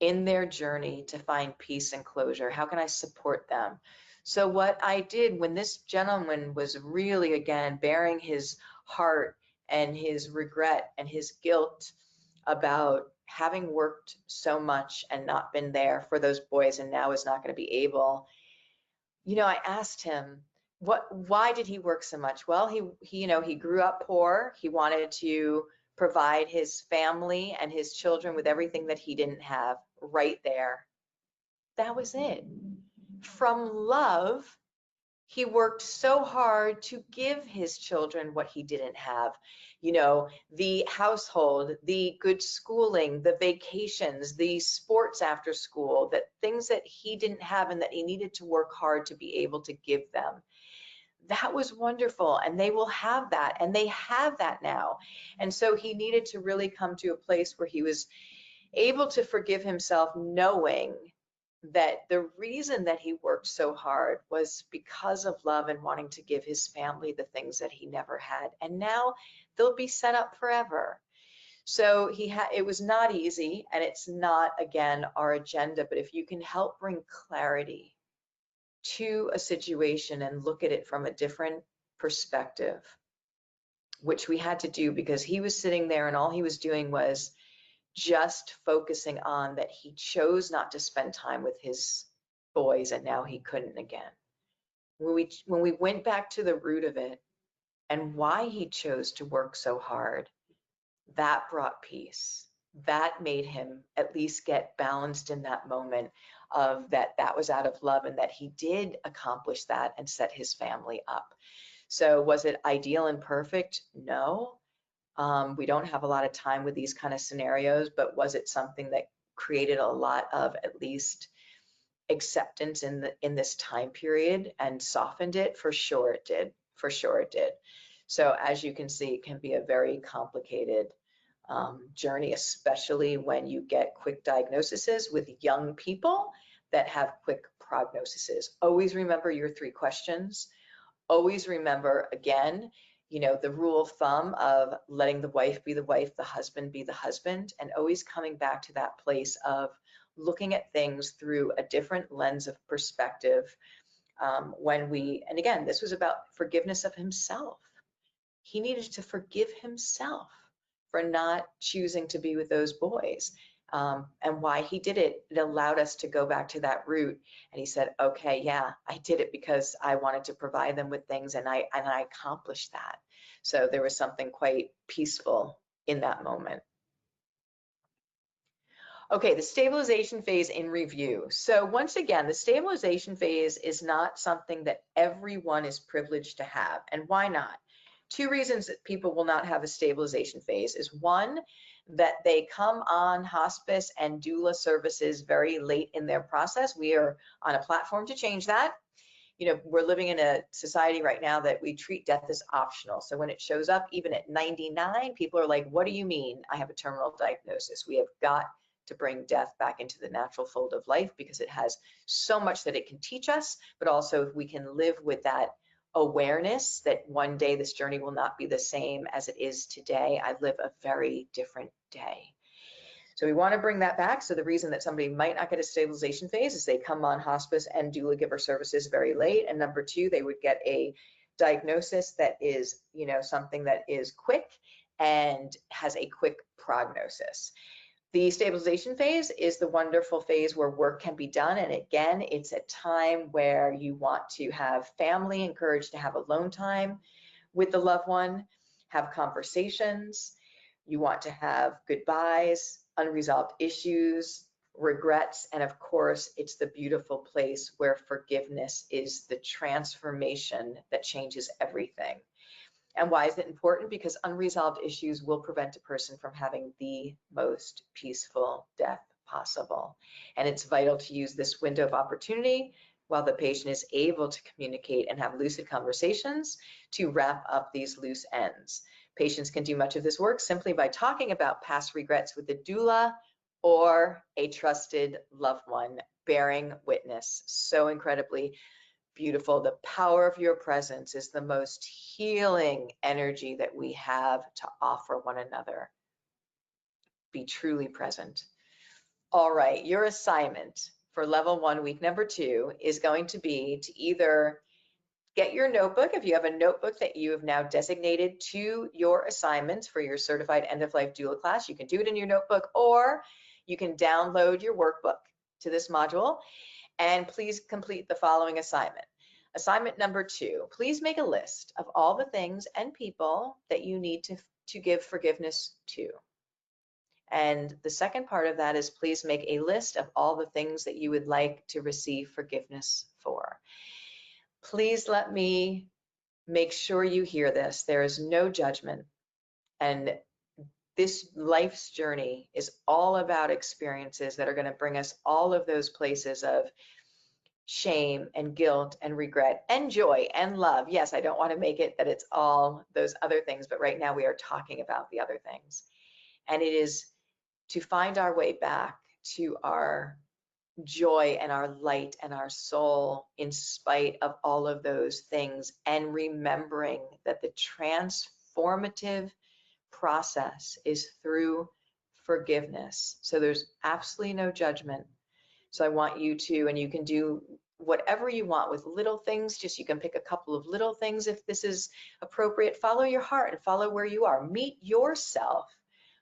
in their journey to find peace and closure? How can I support them? So what I did when this gentleman was really, again, bearing his heart and his regret and his guilt about having worked so much and not been there for those boys and now is not going to be able, I asked him, why did he work so much? Well, he grew up poor. He wanted to provide his family and his children with everything that he didn't have right there. That was it. from love, he worked so hard to give his children what he didn't have. You know, the household, the good schooling, the vacations, the sports after school, that things that he didn't have and that he needed to work hard to be able to give them. That was wonderful, and they will have that, and they have that now. And so he needed to really come to a place where he was able to forgive himself, knowing that the reason that he worked so hard was because of love and wanting to give his family the things that he never had. And now they'll be set up forever. So it was not easy, and it's not, again, our agenda, but if you can help bring clarity to a situation and look at it from a different perspective, which we had to do because he was sitting there and all he was doing was just focusing on that he chose not to spend time with his boys and now he couldn't again. When we went back to the root of it and why he chose to work so hard, that brought peace. That made him at least get balanced in that moment of that was out of love and that he did accomplish that and set his family up. So was it ideal and perfect? No. We don't have a lot of time with these kind of scenarios, but was it something that created a lot of at least acceptance in this time period and softened it? For sure it did. For sure it did. So as you can see, it can be a very complicated journey, especially when you get quick diagnoses with young people that have quick prognoses. Always remember your 3 questions. Always remember, again, you know, the rule of thumb of letting the wife be the wife, the husband be the husband, and always coming back to that place of looking at things through a different lens of perspective. And again, this was about forgiveness of himself. He needed to forgive himself for not choosing to be with those boys. And why he did it, it allowed us to go back to that root. And he said, okay, yeah, I did it because I wanted to provide them with things, and I accomplished that. So there was something quite peaceful in that moment. Okay, the stabilization phase in review. So once again, the stabilization phase is not something that everyone is privileged to have. And why not? 2 reasons that people will not have a stabilization phase is, one, that they come on hospice and doula services very late in their process. We are on a platform to change that. You know, we're living in a society right now that we treat death as optional. So when it shows up, even at 99, people are like, what do you mean I have a terminal diagnosis? We have got to bring death back into the natural fold of life because it has so much that it can teach us, but also if we can live with that awareness that one day this journey will not be the same as it is today. I live a very different day. So we want to bring that back. So the reason that somebody might not get a stabilization phase is they come on hospice and doula giver services very late. And number 2, they would get a diagnosis that is, you know, something that is quick and has a quick prognosis. The stabilization phase is the wonderful phase where work can be done. And again, it's a time where you want to have family encouraged to have alone time with the loved one, have conversations. You want to have goodbyes, unresolved issues, regrets, and of course, it's the beautiful place where forgiveness is the transformation that changes everything. And why is it important? Because unresolved issues will prevent a person from having the most peaceful death possible. And it's vital to use this window of opportunity while the patient is able to communicate and have lucid conversations to wrap up these loose ends. Patients can do much of this work simply by talking about past regrets with a doula or a trusted loved one bearing witness. So incredibly beautiful. The power of your presence is the most healing energy that we have to offer one another. Be truly present. All right, your assignment for level 1, week number 2, is going to be to either get your notebook, if you have a notebook that you have now designated to your assignments for your certified end-of-life doula class, you can do it in your notebook, or you can download your workbook to this module. And please complete the following assignment. Assignment number 2, please make a list of all the things and people that you need to give forgiveness to. And the second part of that is please make a list of all the things that you would like to receive forgiveness for. Please let me make sure you hear this. There is no judgment. And this life's journey is all about experiences that are going to bring us all of those places of shame and guilt and regret and joy and love. Yes, I don't want to make it that it's all those other things, but right now we are talking about the other things. And it is to find our way back to our joy and our light and our soul in spite of all of those things, and remembering that the transformative process is through forgiveness. So there's absolutely no judgment. So I want you to, and you can do whatever you want with little things, just you can pick a couple of little things if this is appropriate. Follow your heart and follow where you are. Meet yourself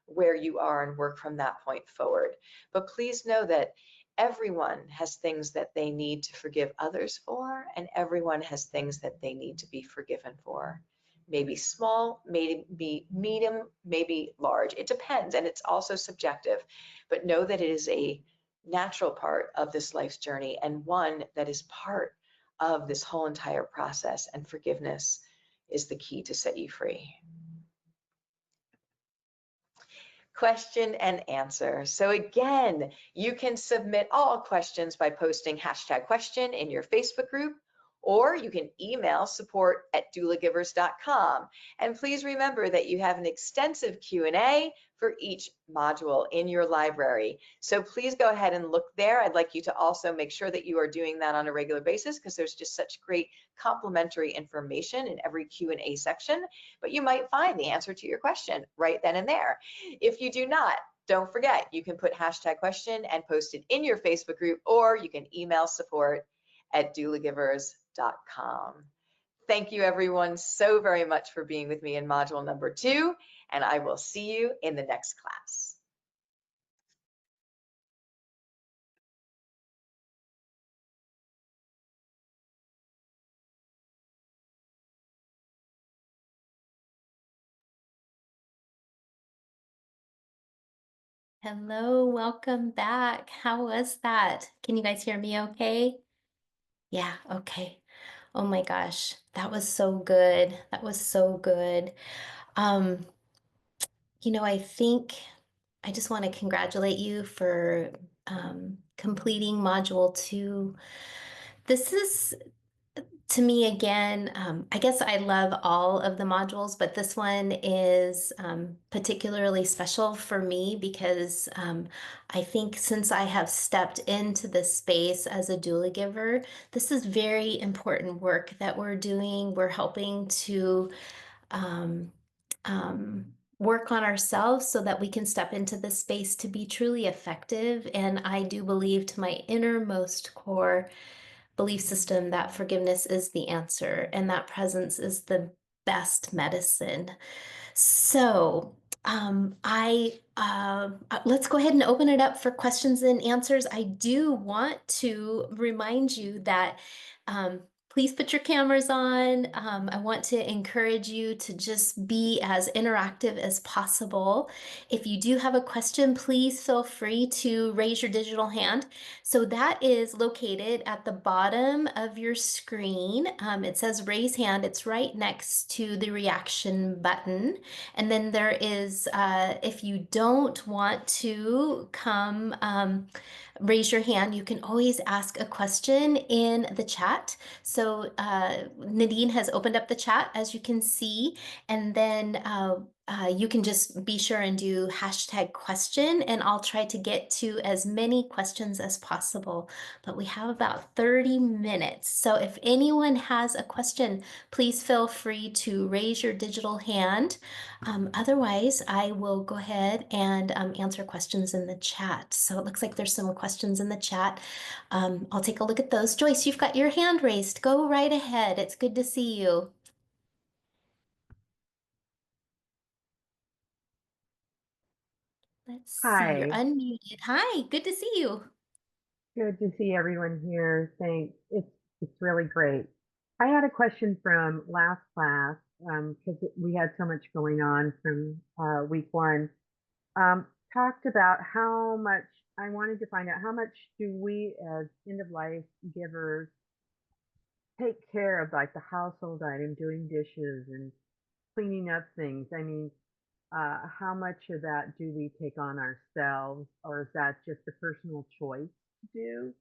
where you are and work from that point forward. But please know that everyone has things that they need to forgive others for, and everyone has things that they need to be forgiven for. Maybe small, maybe medium, maybe large. It depends, and it's also subjective. But know that it is a natural part of this life's journey, and one that is part of this whole entire process. And forgiveness is the key to set you free. Question and answer. So again, you can submit all questions by posting #question in your Facebook group, or you can email support@doulagivers.com. And please remember that you have an extensive Q&A for each module in your library. So please go ahead and look there. I'd like you to also make sure that you are doing that on a regular basis, because there's just such great complementary information in every Q&A section, but you might find the answer to your question right then and there. If you do not, don't forget, you can put #question and post it in your Facebook group, or you can email support@doulagivers.com. Thank you everyone so very much for being with me in module number 2, and I will see you in the next class. Hello, welcome back. How was that? Can you guys hear me okay? Yeah, okay. Oh my gosh, that was so good. That was so good. Um, I think I just want to congratulate you for completing module 2. This is, to me, again, I guess I love all of the modules, but this one is particularly special for me because I think since I have stepped into this space as a doula giver, this is very important work that we're doing. We're helping to um, work on ourselves so that we can step into this space to be truly effective. And I do believe to my innermost core belief system that forgiveness is the answer and that presence is the best medicine. So, let's go ahead and open it up for questions and answers. I do want to remind you that please put your cameras on. I want to encourage you to just be as interactive as possible. If you do have a question, please feel free to raise your digital hand. So that is located at the bottom of your screen. It says raise hand. It's right next to the reaction button. And then there is, if you don't want to come raise your hand, you can always ask a question in the chat. So Nadine has opened up the chat, as you can see, and then you can just be sure and do #question, and I'll try to get to as many questions as possible. But we have about 30 minutes. So if anyone has a question, please feel free to raise your digital hand. Otherwise, I will go ahead and answer questions in the chat. So it looks like there's some questions in the chat. I'll take a look at those. Joyce, you've got your hand raised. Go right ahead. It's good to see you. Let's see, you're Hi, unmuted. Hi, good to see you. good to see everyone here. Thanks. It's really great. I had a question from last class because we had so much going on from week 1. talked about how much I wanted to find out how much do we as end of life givers take care of like the household item, doing dishes and cleaning up things. I mean, how much of that do we take on ourselves, or is that just a personal choice to do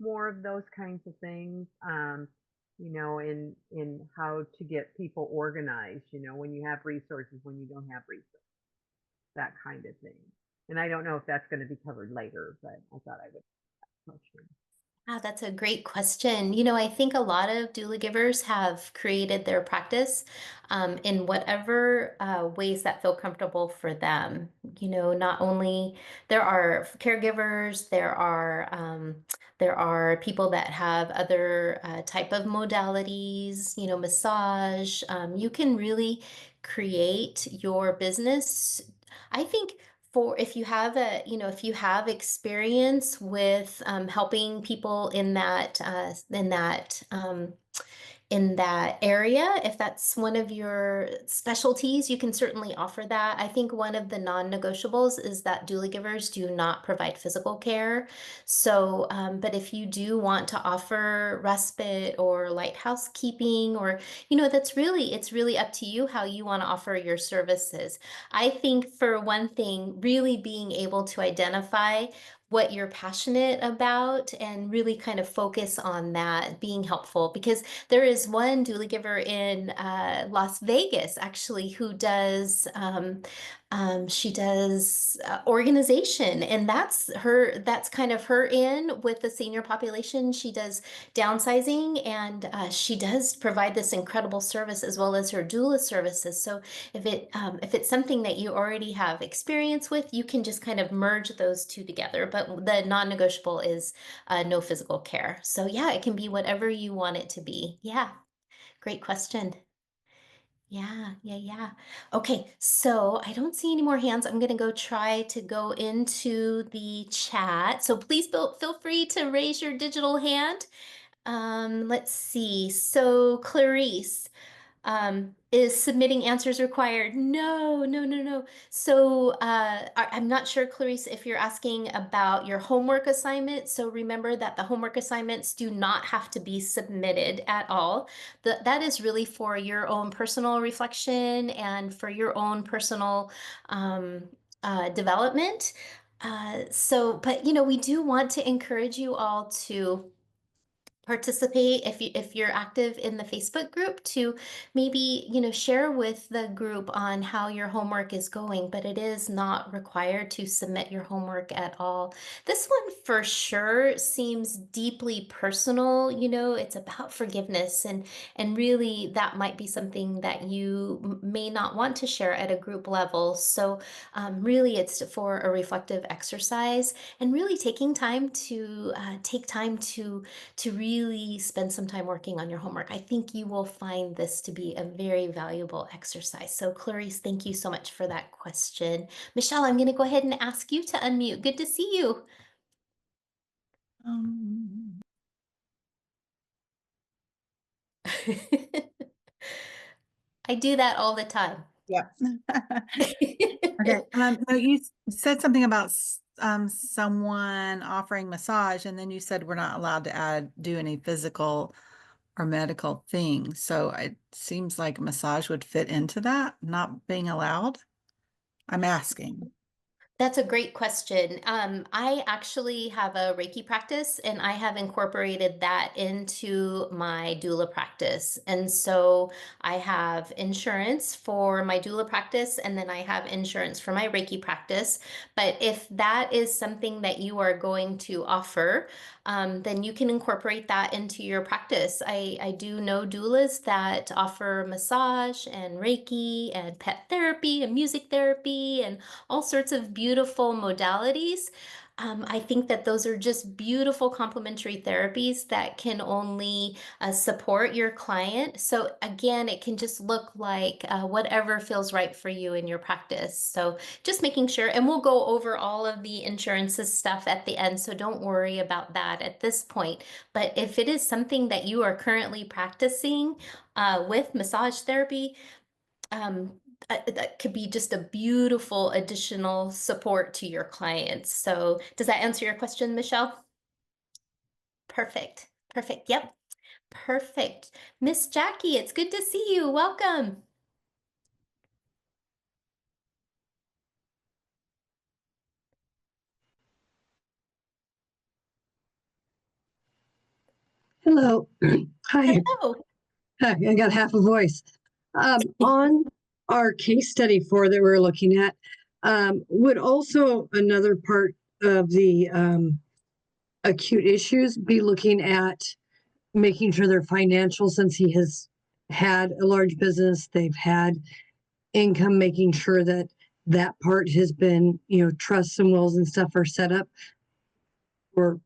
more of those kinds of things? In how to get people organized, when you have resources, when you don't have resources, that kind of thing. And I don't know if that's going to be covered later, but I thought I would question. Ah, that's a great question. I think a lot of doula givers have created their practice in whatever ways that feel comfortable for them. Not only there are caregivers, there are people that have other type of modalities. Massage. You can really create your business. I think for if you have experience with helping people in that area, if that's one of your specialties, you can certainly offer that. I think one of the non-negotiables is that doula givers do not provide physical care. So, but if you do want to offer respite or light housekeeping, or it's really up to you how you want to offer your services. I think for one thing, really being able to identify what you're passionate about and really kind of focus on that being helpful, because there is one doula giver in Las Vegas actually who does she does organization, and that's kind of her in with the senior population. She does downsizing, and she does provide this incredible service as well as her doula services. So if it's something that you already have experience with, you can just kind of merge those two together. But the non-negotiable is no physical care. So yeah, it can be whatever you want it to be. Yeah, great question. Yeah, yeah, yeah. Okay, so I don't see any more hands. I'm gonna go try to go into the chat. So please feel free to raise your digital hand. Let's see. So Clarice, is submitting answers required? No, no, no, no. So I'm not sure, Clarice, if you're asking about your homework assignment. So remember that the homework assignments do not have to be submitted at all. That is really for your own personal reflection and for your own personal development. But we do want to encourage you all to participate if you're active in the Facebook group, to maybe share with the group on how your homework is going, but it is not required to submit your homework at all. This one for sure seems deeply personal. It's about forgiveness, and really that might be something that you may not want to share at a group level. So really it's for a reflective exercise, and really taking time to really spend some time working on your homework. I think you will find this to be a very valuable exercise. So Clarice, thank you so much for that question. Michelle, I'm going to go ahead and ask you to unmute. Good to see you. I do that all the time. Yep. Okay. So you said something about someone offering massage, and then you said we're not allowed to do any physical or medical things. So it seems like massage would fit into that, not being allowed. I'm asking. That's a great question. I actually have a Reiki practice, and I have incorporated that into my doula practice. And so I have insurance for my doula practice, and then I have insurance for my Reiki practice. But if that is something that you are going to offer, then you can incorporate that into your practice. I do know doulas that offer massage and Reiki and pet therapy and music therapy and all sorts of beautiful modalities. I think that those are just beautiful complementary therapies that can only support your client. So again, it can just look like whatever feels right for you in your practice. So just making sure, and we'll go over all of the insurances stuff at the end, so don't worry about that at this point. But if it is something that you are currently practicing with massage therapy, that could be just a beautiful additional support to your clients. So does that answer your question, Michelle? Perfect. Perfect. Yep. Perfect. Miss Jackie, it's good to see you. Welcome. Hello. Hi. Hello. Hi. I got half a voice. On our case study four that we're looking at, would also another part of the acute issues be looking at making sure their financial, since he has had a large business, they've had income, making sure that that part has been, trusts and wills and stuff are set up, or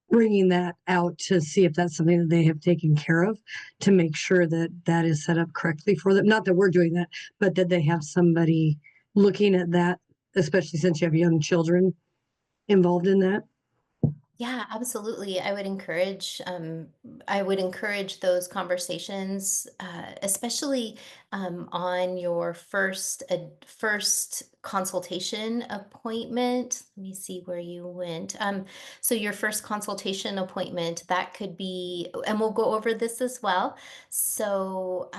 bringing that out to see if that's something that they have taken care of, to make sure that that is set up correctly for them. Not that we're doing that, but that they have somebody looking at that, especially since you have young children involved in that. Yeah, absolutely. I would encourage those conversations, especially on your first consultation appointment. Let me see where you went. So your first consultation appointment, that could be, and we'll go over this as well. So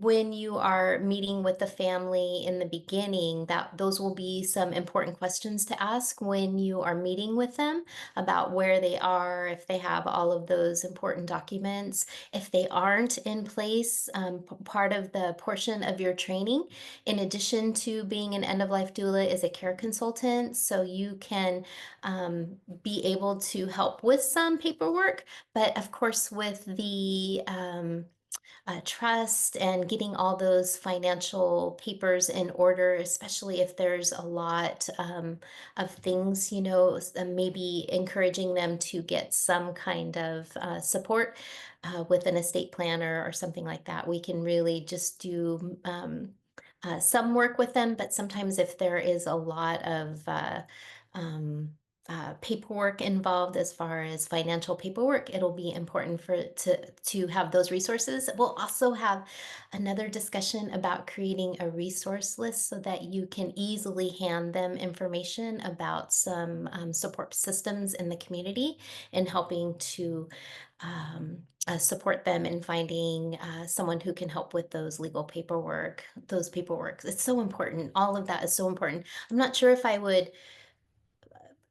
when you are meeting with the family in the beginning, that those will be some important questions to ask when you are meeting with them about where they are, if they have all of those important documents. If they aren't in place, part of the portion of your training, in addition to being an end of life doula, is a care consultant. So you can be able to help with some paperwork, but of course, with the trust and getting all those financial papers in order, especially if there's a lot of things, maybe encouraging them to get some kind of support with an estate planner or something like that. We can really just do some work with them, but sometimes if there is a lot of um, paperwork involved as far as financial paperwork, it'll be important to have those resources. We'll also have another discussion about creating a resource list so that you can easily hand them information about some support systems in the community and helping to support them in finding someone who can help with those legal paperwork, those paperwork. It's so important. All of that is so important. I'm not sure if I would,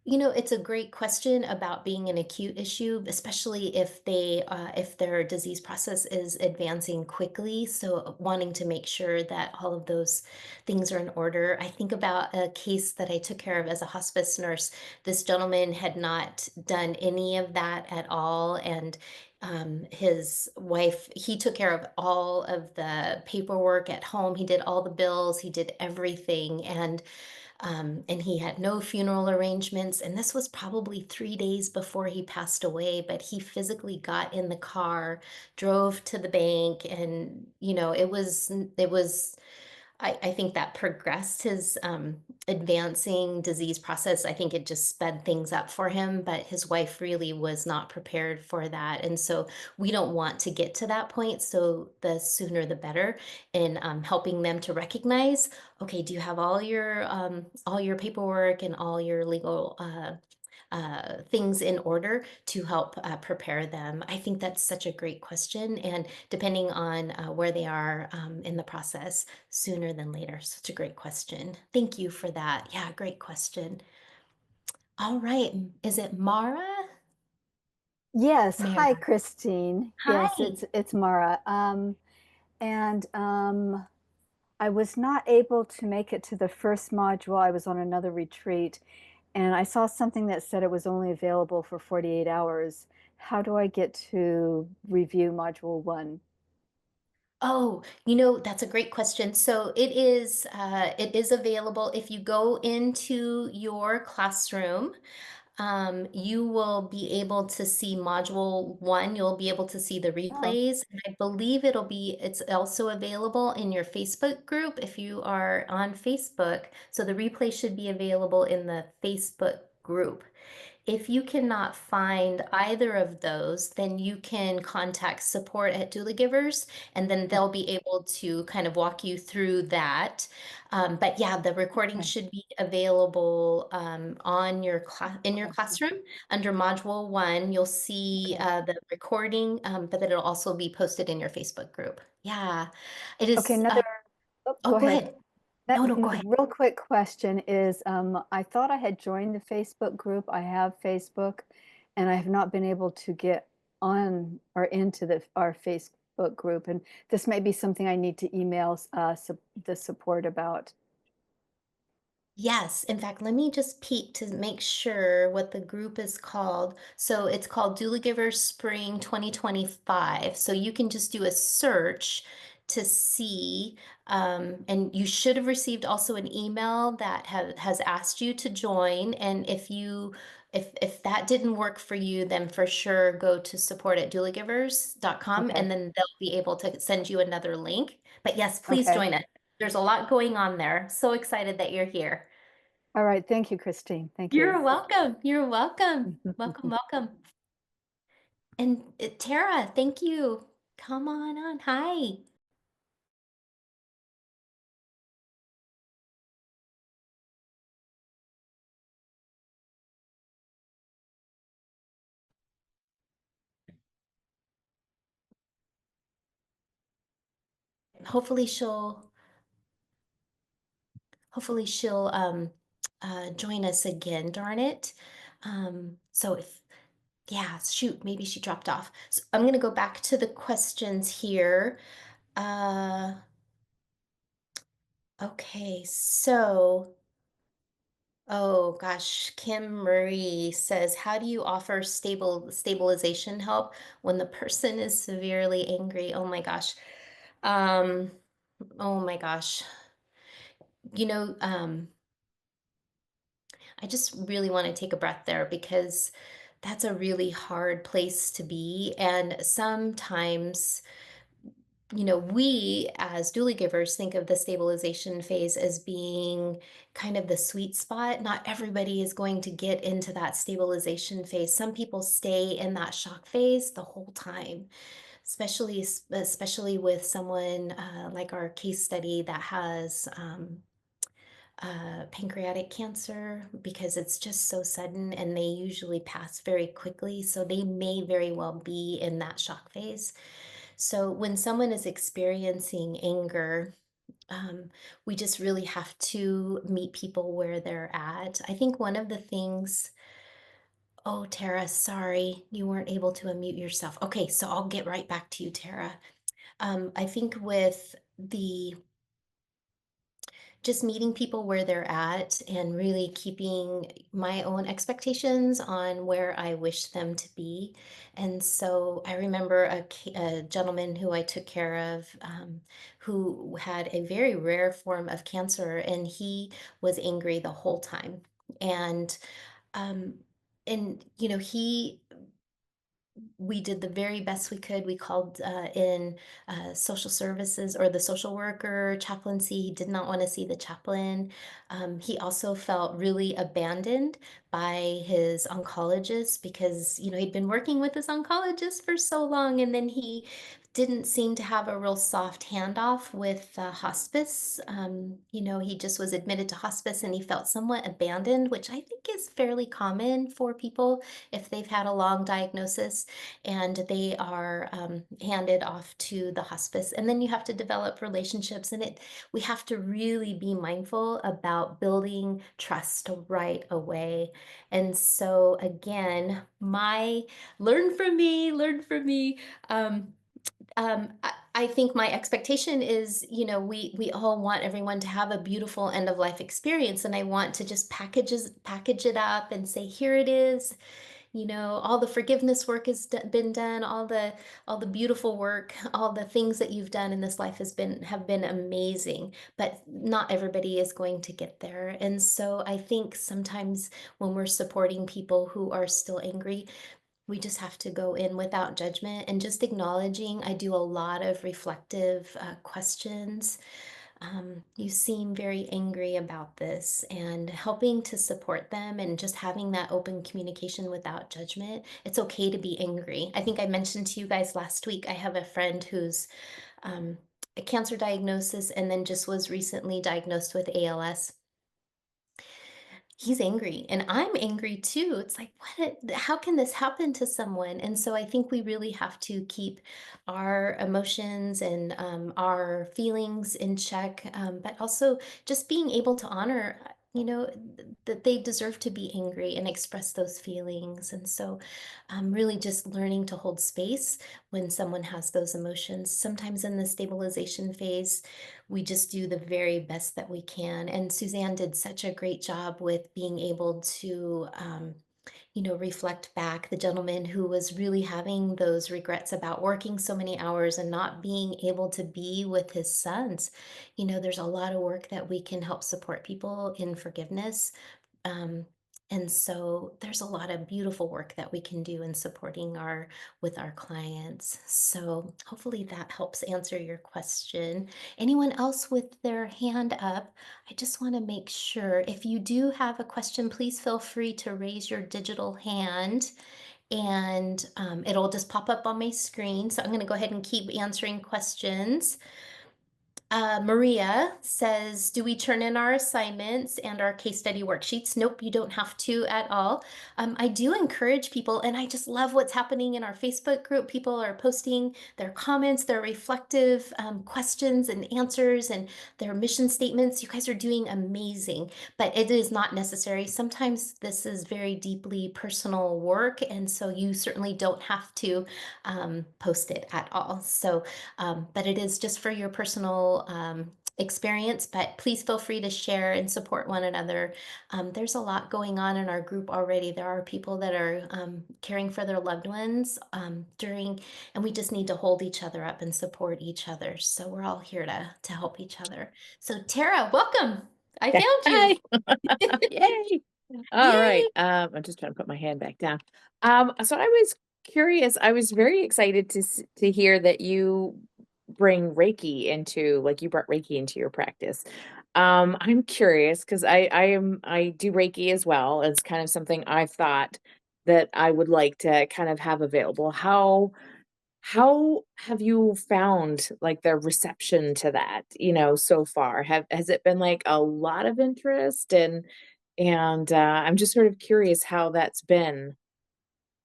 it's a great question about being an acute issue, especially if their disease process is advancing quickly. So wanting to make sure that all of those things are in order. I think about a case that I took care of as a hospice nurse. This gentleman had not done any of that at all, and his wife, he took care of all of the paperwork at home. He did all the bills. He did everything, and he had no funeral arrangements. And this was probably 3 days before he passed away, but he physically got in the car, drove to the bank, and it was I think that progressed his advancing disease process. I think it just sped things up for him, but his wife really was not prepared for that. And so we don't want to get to that point. So the sooner the better in helping them to recognize, okay, do you have all your paperwork and all your legal things in order to help prepare them? I think that's such a great question. And depending on where they are in the process, sooner than later. Such a great question. Thank you for that. Yeah, great question. All right. Is it Mara? Yes. Hi, Mara. Christine. Yes, Hi. it's Mara. And I was not able to make it to the first module. I was on another retreat, and I saw something that said it was only available for 48 hours. How do I get to review module one? Oh, that's a great question. So it is available if you go into your classroom. You will be able to see module one. You'll be able to see the Oh, replays. And I believe it's also available in your Facebook group if you are on Facebook. So the replay should be available in the Facebook group. If you cannot find either of those, then you can contact support at Doula Givers, and then they'll be able to kind of walk you through that. But yeah, the recording Okay. should be available on your in your Classroom. classroom under Module 1. You'll see Okay. the recording, but then it'll also be posted in your Facebook group. Yeah, it Okay, is. another, oh, Oh, go go ahead. ahead. That No, go ahead. real quick question is, I thought I had joined the Facebook group. I have Facebook, and I have not been able to get on or into our Facebook group. And this may be something I need to email the support about. Yes, in fact, let me just peek to make sure what the group is called. So it's called Doula Givers Spring 2025. So you can just do a search to see, and you should have received also an email that has asked you to join. And if that didn't work for you, then for sure go to support@doulagivers.com, Okay. and then they'll be able to send you another link. But yes, please Okay. join us. There's a lot going on there. So excited that you're here. All right. Thank you, Christine. Thank You're you. welcome. You're welcome. Welcome, welcome. And Tara, thank you. Come on. Hi. Hopefully she'll join us again, darn it. So if yeah, shoot, maybe she dropped off. So I'm gonna go back to the questions here. Okay, so oh gosh, Kim Marie says, how do you offer stabilization help when the person is severely angry? Oh my gosh. Um, oh my gosh. You know, I just really want to take a breath there because that's a really hard place to be. And sometimes we as doula givers think of the stabilization phase as being kind of the sweet spot. Not everybody is going to get into that stabilization phase. Some people stay in that shock phase the whole time, especially with someone like our case study that has pancreatic cancer, because it's just so sudden and they usually pass very quickly. So they may very well be in that shock phase. So when someone is experiencing anger, we just really have to meet people where they're at. I think one of the things, oh, Tara, sorry, you weren't able to unmute yourself. Okay, so I'll get right back to you, Tara. I think with the just meeting people where they're at and really keeping my own expectations on where I wish them to be. And so I remember a gentleman who I took care of, who had a very rare form of cancer, and he was angry the whole time. And um, he we did the very best we could. We called in social services or the social worker, chaplaincy. He did not want to see the chaplain. He also felt really abandoned by his oncologist because, he'd been working with his oncologist for so long, and then he didn't seem to have a real soft handoff with hospice. He just was admitted to hospice and he felt somewhat abandoned, which I think is fairly common for people if they've had a long diagnosis and they are handed off to the hospice. And then you have to develop relationships, and we have to really be mindful about building trust right away. And so again, learn from me, learn from me. I think my expectation is, we all want everyone to have a beautiful end of life experience, and I want to just package it up and say, here it is. All the forgiveness work has been done, all the beautiful work, all the things that you've done in this life have been amazing, but not everybody is going to get there. And so I think sometimes when we're supporting people who are still angry, we just have to go in without judgment and just acknowledging. I do a lot of reflective questions you seem very angry about this, and helping to support them and just having that open communication without judgment. It's okay to be angry. I think I mentioned to you guys last week, I have a friend who's um, a cancer diagnosis and then just was recently diagnosed with ALS. He's angry and I'm angry too. It's like, how can this happen to someone? And so I think we really have to keep our emotions and our feelings in check, but also just being able to honor, that they deserve to be angry and express those feelings. And so really just learning to hold space when someone has those emotions. Sometimes in the stabilization phase, we just do the very best that we can. And Suzanne did such a great job with being able to, reflect back. The gentleman who was really having those regrets about working so many hours and not being able to be with his sons. There's a lot of work that we can help support people in forgiveness. Um, and so there's a lot of beautiful work that we can do in supporting with our clients. So hopefully that helps answer your question. Anyone else with their hand up? I just want to make sure if you do have a question, please feel free to raise your digital hand and it'll just pop up on my screen. So I'm going to go ahead and keep answering questions. Maria says, do we turn in our assignments and our case study worksheets? Nope, you don't have to at all. I do encourage people, and I just love what's happening in our Facebook group. People are posting their comments, their reflective questions and answers, and their mission statements. You guys are doing amazing, but it is not necessary. Sometimes this is very deeply personal work, and so you certainly don't have to post it at all. So but it is just for your personal experience, but please feel free to share and support one another. There's a lot going on in our group already. There are people that are caring for their loved ones and we just need to hold each other up and support each other. So we're all here to help each other. So Tara, welcome. I found you. Hi. Yay. All Yay. right. I'm just trying to put my hand back down. So I was curious. I was very excited to hear that you bring Reiki into, like, you brought Reiki into your practice. I'm curious because I do Reiki as well. It's kind of something I've thought that I would like to kind of have available. How have you found, like, the reception to that, so far? Has it been, like, a lot of interest? And I'm just sort of curious how that's been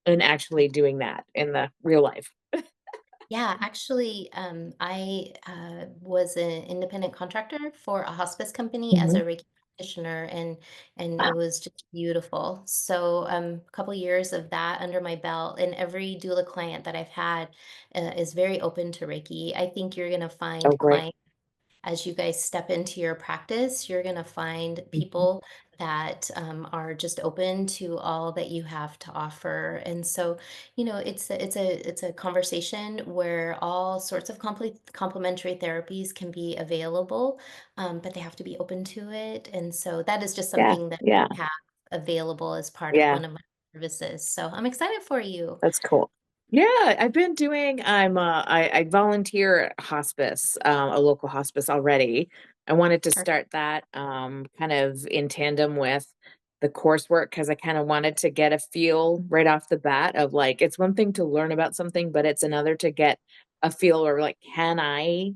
in actually doing that in the real life. Yeah, actually, I was an independent contractor for a hospice company as a Mhm. Reiki practitioner, and it was just beautiful. So, a couple years of that under my belt, and every doula client that I've had is very open to Reiki. I think you're going to Oh, find great. clients as you guys step into your practice, you're going to find Mhm. people that are just open to all that you have to offer. And so, it's a conversation where all sorts of complementary therapies can be available, but they have to be open to it. And so that is just Yeah, something that yeah, we have available as part of yeah. one of my services. So I'm excited for you. That's cool. Yeah, I've been doing I volunteer at hospice, a local hospice already. I wanted to start that kind of in tandem with the coursework because I kind of wanted to get a feel right off the bat of, like, it's one thing to learn about something, but it's another to get a feel or, like, can I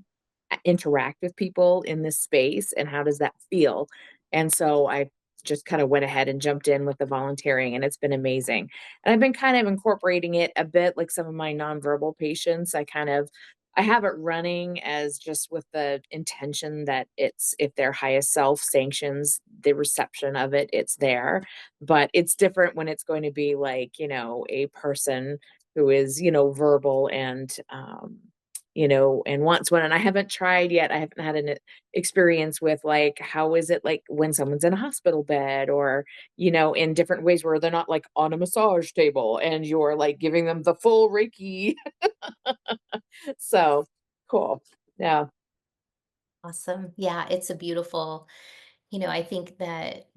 interact with people in this space and how does that feel? And so I just kind of went ahead and jumped in with the volunteering and it's been amazing. And I've been kind of incorporating it a bit, like some of my nonverbal patients. I have it running as just with the intention that it's, if their highest self sanctions the reception of it, it's there. But it's different when it's going to be like, a person who is, verbal and wants one. And I haven't tried yet. I haven't had an experience with, like, how is it like when someone's in a hospital bed or, in different ways where they're not like on a massage table and you're like giving them the full Reiki. So cool. Yeah. Awesome. Yeah, it's a beautiful I think that,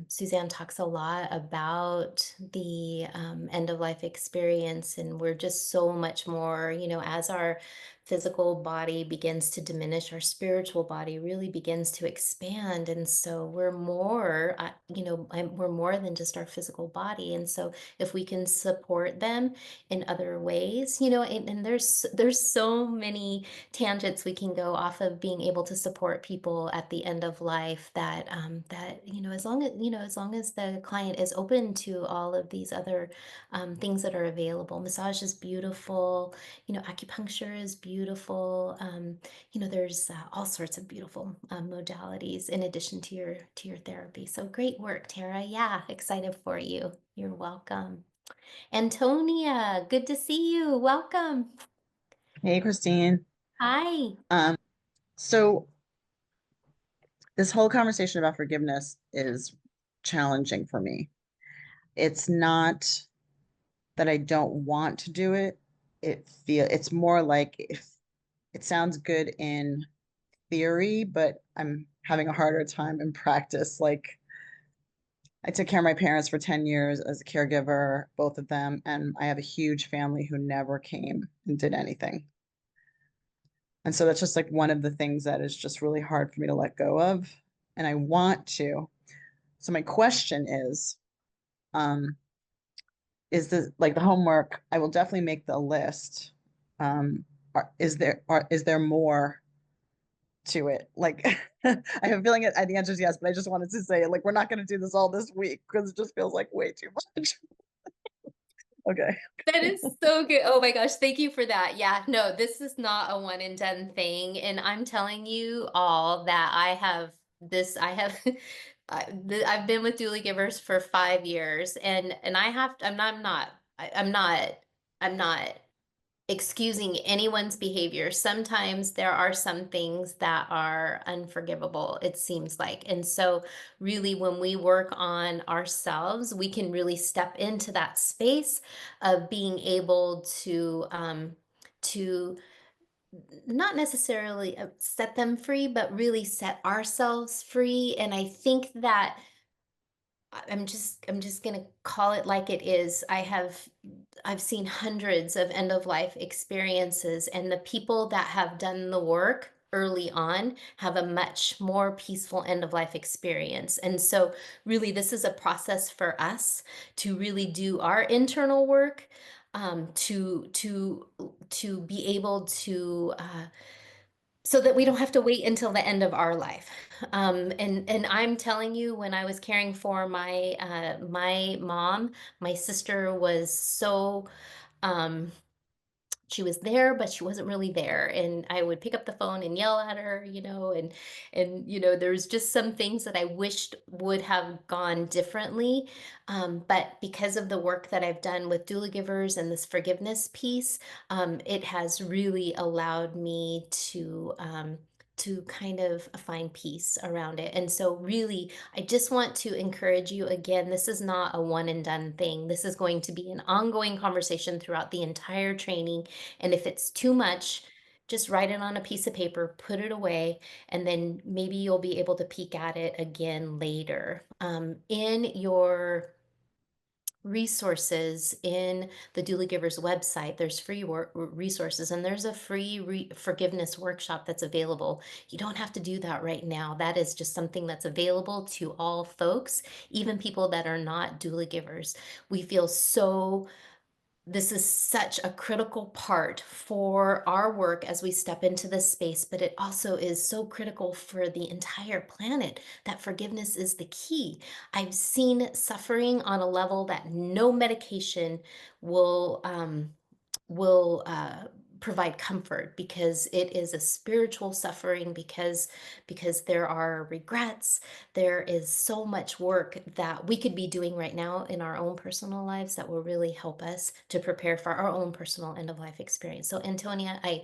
Suzanne talks a lot about the end of life experience, and we're just so much more, as our physical body begins to diminish, our spiritual body really begins to expand. And so we're more, we're more than just our physical body. And so if we can support them in other ways, and there's so many tangents we can go off of being able to support people at the end of life, that as long as the client is open to all of these other things that are available. Massage is beautiful, acupuncture is beautiful. There's all sorts of beautiful modalities in addition to your therapy. So great work, Tara. Yeah, excited for you. You're welcome. Antonia, good to see you. Welcome. Hey, Christine. Hi. So this whole conversation about forgiveness is challenging for me. It's not that I don't want to do it. It's more like if it sounds good in theory, but I'm having a harder time in practice. Like I took care of my parents for 10 years as a caregiver, both of them, and I have a huge family who never came and did anything. And so that's just like one of the things that is just really hard for me to let go of. And I want to. So my question is this like the homework? I will definitely make the list. Is there more to it? Like I have a feeling the answer is yes, but I just wanted to say like we're not going to do this all this week because it just feels like way too much. Okay. That is so good. Oh my gosh, thank you for that. Yeah, no, this is not a one and done thing. And I'm telling you all that I've been with Doula Givers for 5 years, and I'm not excusing anyone's behavior. Sometimes there are some things that are unforgivable, it seems like. And so really when we work on ourselves, we can really step into that space of being able to not necessarily set them free, but really set ourselves free. And I think that I'm just gonna call it like it is. I've seen hundreds of end of life experiences, and the people that have done the work early on have a much more peaceful end of life experience. And so really this is a process for us to really do our internal work, to be able to so that we don't have to wait until the end of our life. And I'm telling you, when I was caring for my mom, my sister was so um, she was there, but she wasn't really there. And I would pick up the phone and yell at her, and there's just some things that I wished would have gone differently. But because of the work that I've done with doula givers and this forgiveness piece, it has really allowed me to kind of find peace around it. And so really, I just want to encourage you again, this is not a one and done thing. This is going to be an ongoing conversation throughout the entire training. And if it's too much, just write it on a piece of paper, put it away, and then maybe you'll be able to peek at it again later. In your resources in the Doula Givers website, there's free resources, and there's a free forgiveness workshop that's available. You don't have to do that right now. That is just something that's available to all folks, even people that are not doula givers. We feel this is such a critical part for our work as we step into this space, but it also is so critical for the entire planet that forgiveness is the key. I've seen suffering on a level that no medication will provide comfort, because it is a spiritual suffering, because there are regrets. There is so much work that we could be doing right now in our own personal lives that will really help us to prepare for our own personal end of life experience. So Antonia, I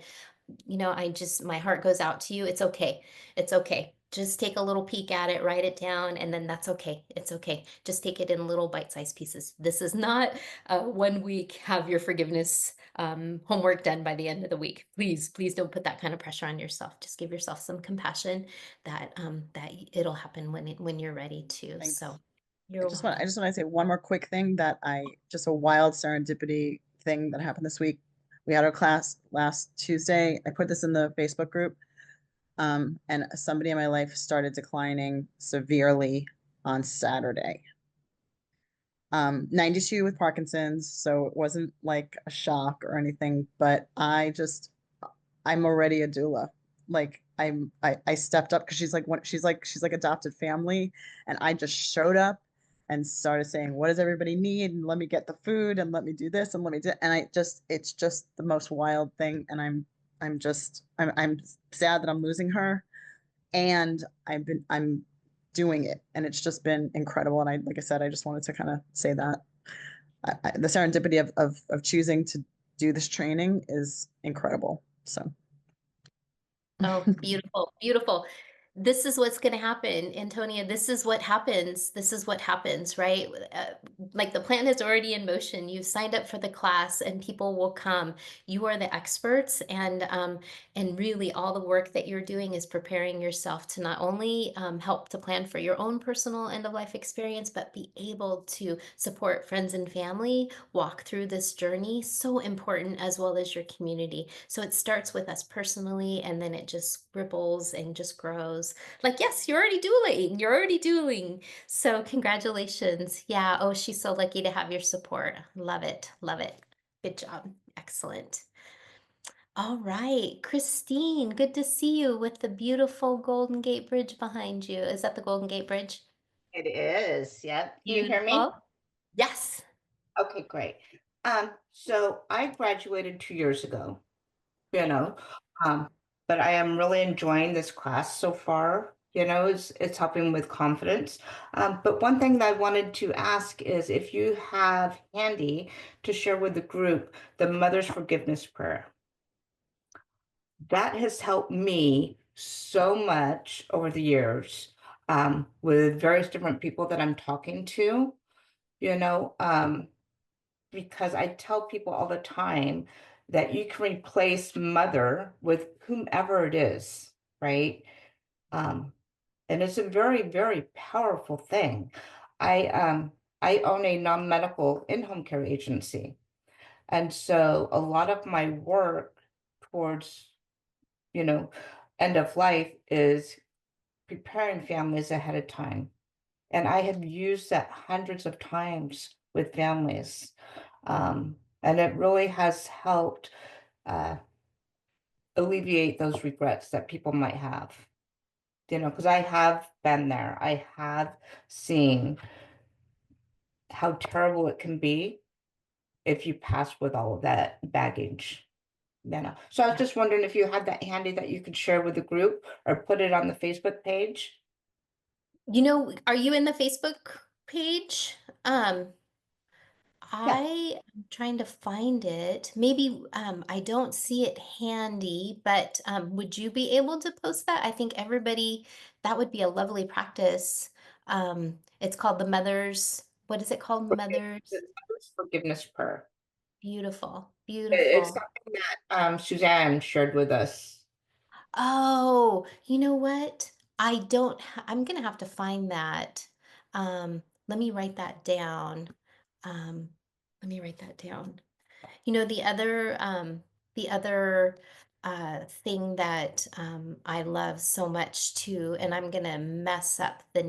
just, my heart goes out to you. It's okay. It's okay. Just take a little peek at it, write it down, and then that's okay. It's okay. Just take it in little bite-sized pieces. This is not 1 week, have your forgiveness homework done by the end of the week. Please, please don't put that kind of pressure on yourself. Just give yourself some compassion that it'll happen when you're ready to. Thanks. So I you're just welcome. want to say one more quick thing that just a wild serendipity thing that happened this week. We had our class last Tuesday. I put this in the Facebook group. And somebody in my life started declining severely on Saturday. 92 with Parkinson's, so it wasn't like a shock or anything, but I'm already a doula. Like I stepped up because she's like adopted family, and I just showed up and started saying, what does everybody need? And let me get the food and let me do this and let me do, and it's just the most wild thing. And I'm sad that I'm losing her, and I'm doing it, and it's just been incredible. And like I said, I just wanted to kind of say that the serendipity of choosing to do this training is incredible. So Oh, beautiful, beautiful. This is what's going to happen, Antonia. This is what happens. This is what happens, right? Like the plan is already in motion. You've signed up for the class, and people will come. You are the experts, and really all the work that you're doing is preparing yourself to not only help to plan for your own personal end of life experience, but be able to support friends and family walk through this journey. So important, as well as your community. So it starts with us personally, and then it just ripples and just grows. Like, yes, you're already dueling. You're already dueling. So congratulations. Yeah. Oh, she's so lucky to have your support. Love it. Love it. Good job. Excellent. All right, Christine, good to see you with the beautiful Golden Gate Bridge behind you. Is that the Golden Gate Bridge? It is, yep. Can you hear me? Beautiful. Yes. Okay, great. So I graduated 2 years ago, you know, but I am really enjoying this class so far. It's helping with confidence. But one thing that I wanted to ask is if you have handy to share with the group the Mother's Forgiveness Prayer. That has helped me so much over the years, with various different people that I'm talking to, you know, because I tell people all the time that you can replace mother with whomever it is, right? Um, and it's a very, very powerful thing. I own a non-medical in-home care agency. And so a lot of my work towards, you know, end of life is preparing families ahead of time. And I have used that hundreds of times with families. And it really has helped alleviate those regrets that people might have, because I have been there. I have seen how terrible it can be if you pass with all of that baggage. So I was just wondering if you had that handy that you could share with the group or put it on the Facebook page. Are you in the Facebook page? I am trying to find it. Maybe I don't see it handy, but would you be able to post that? I think everybody, that would be a lovely practice. It's called what is it called? Mother's, It's Forgiveness Prayer. beautiful, It's beautiful. something that Suzanne shared with us. Oh, you know what? I'm gonna have to find that. Let me write that down. Um, Let me write that down. The other thing that I love so much too, and I'm gonna mess up the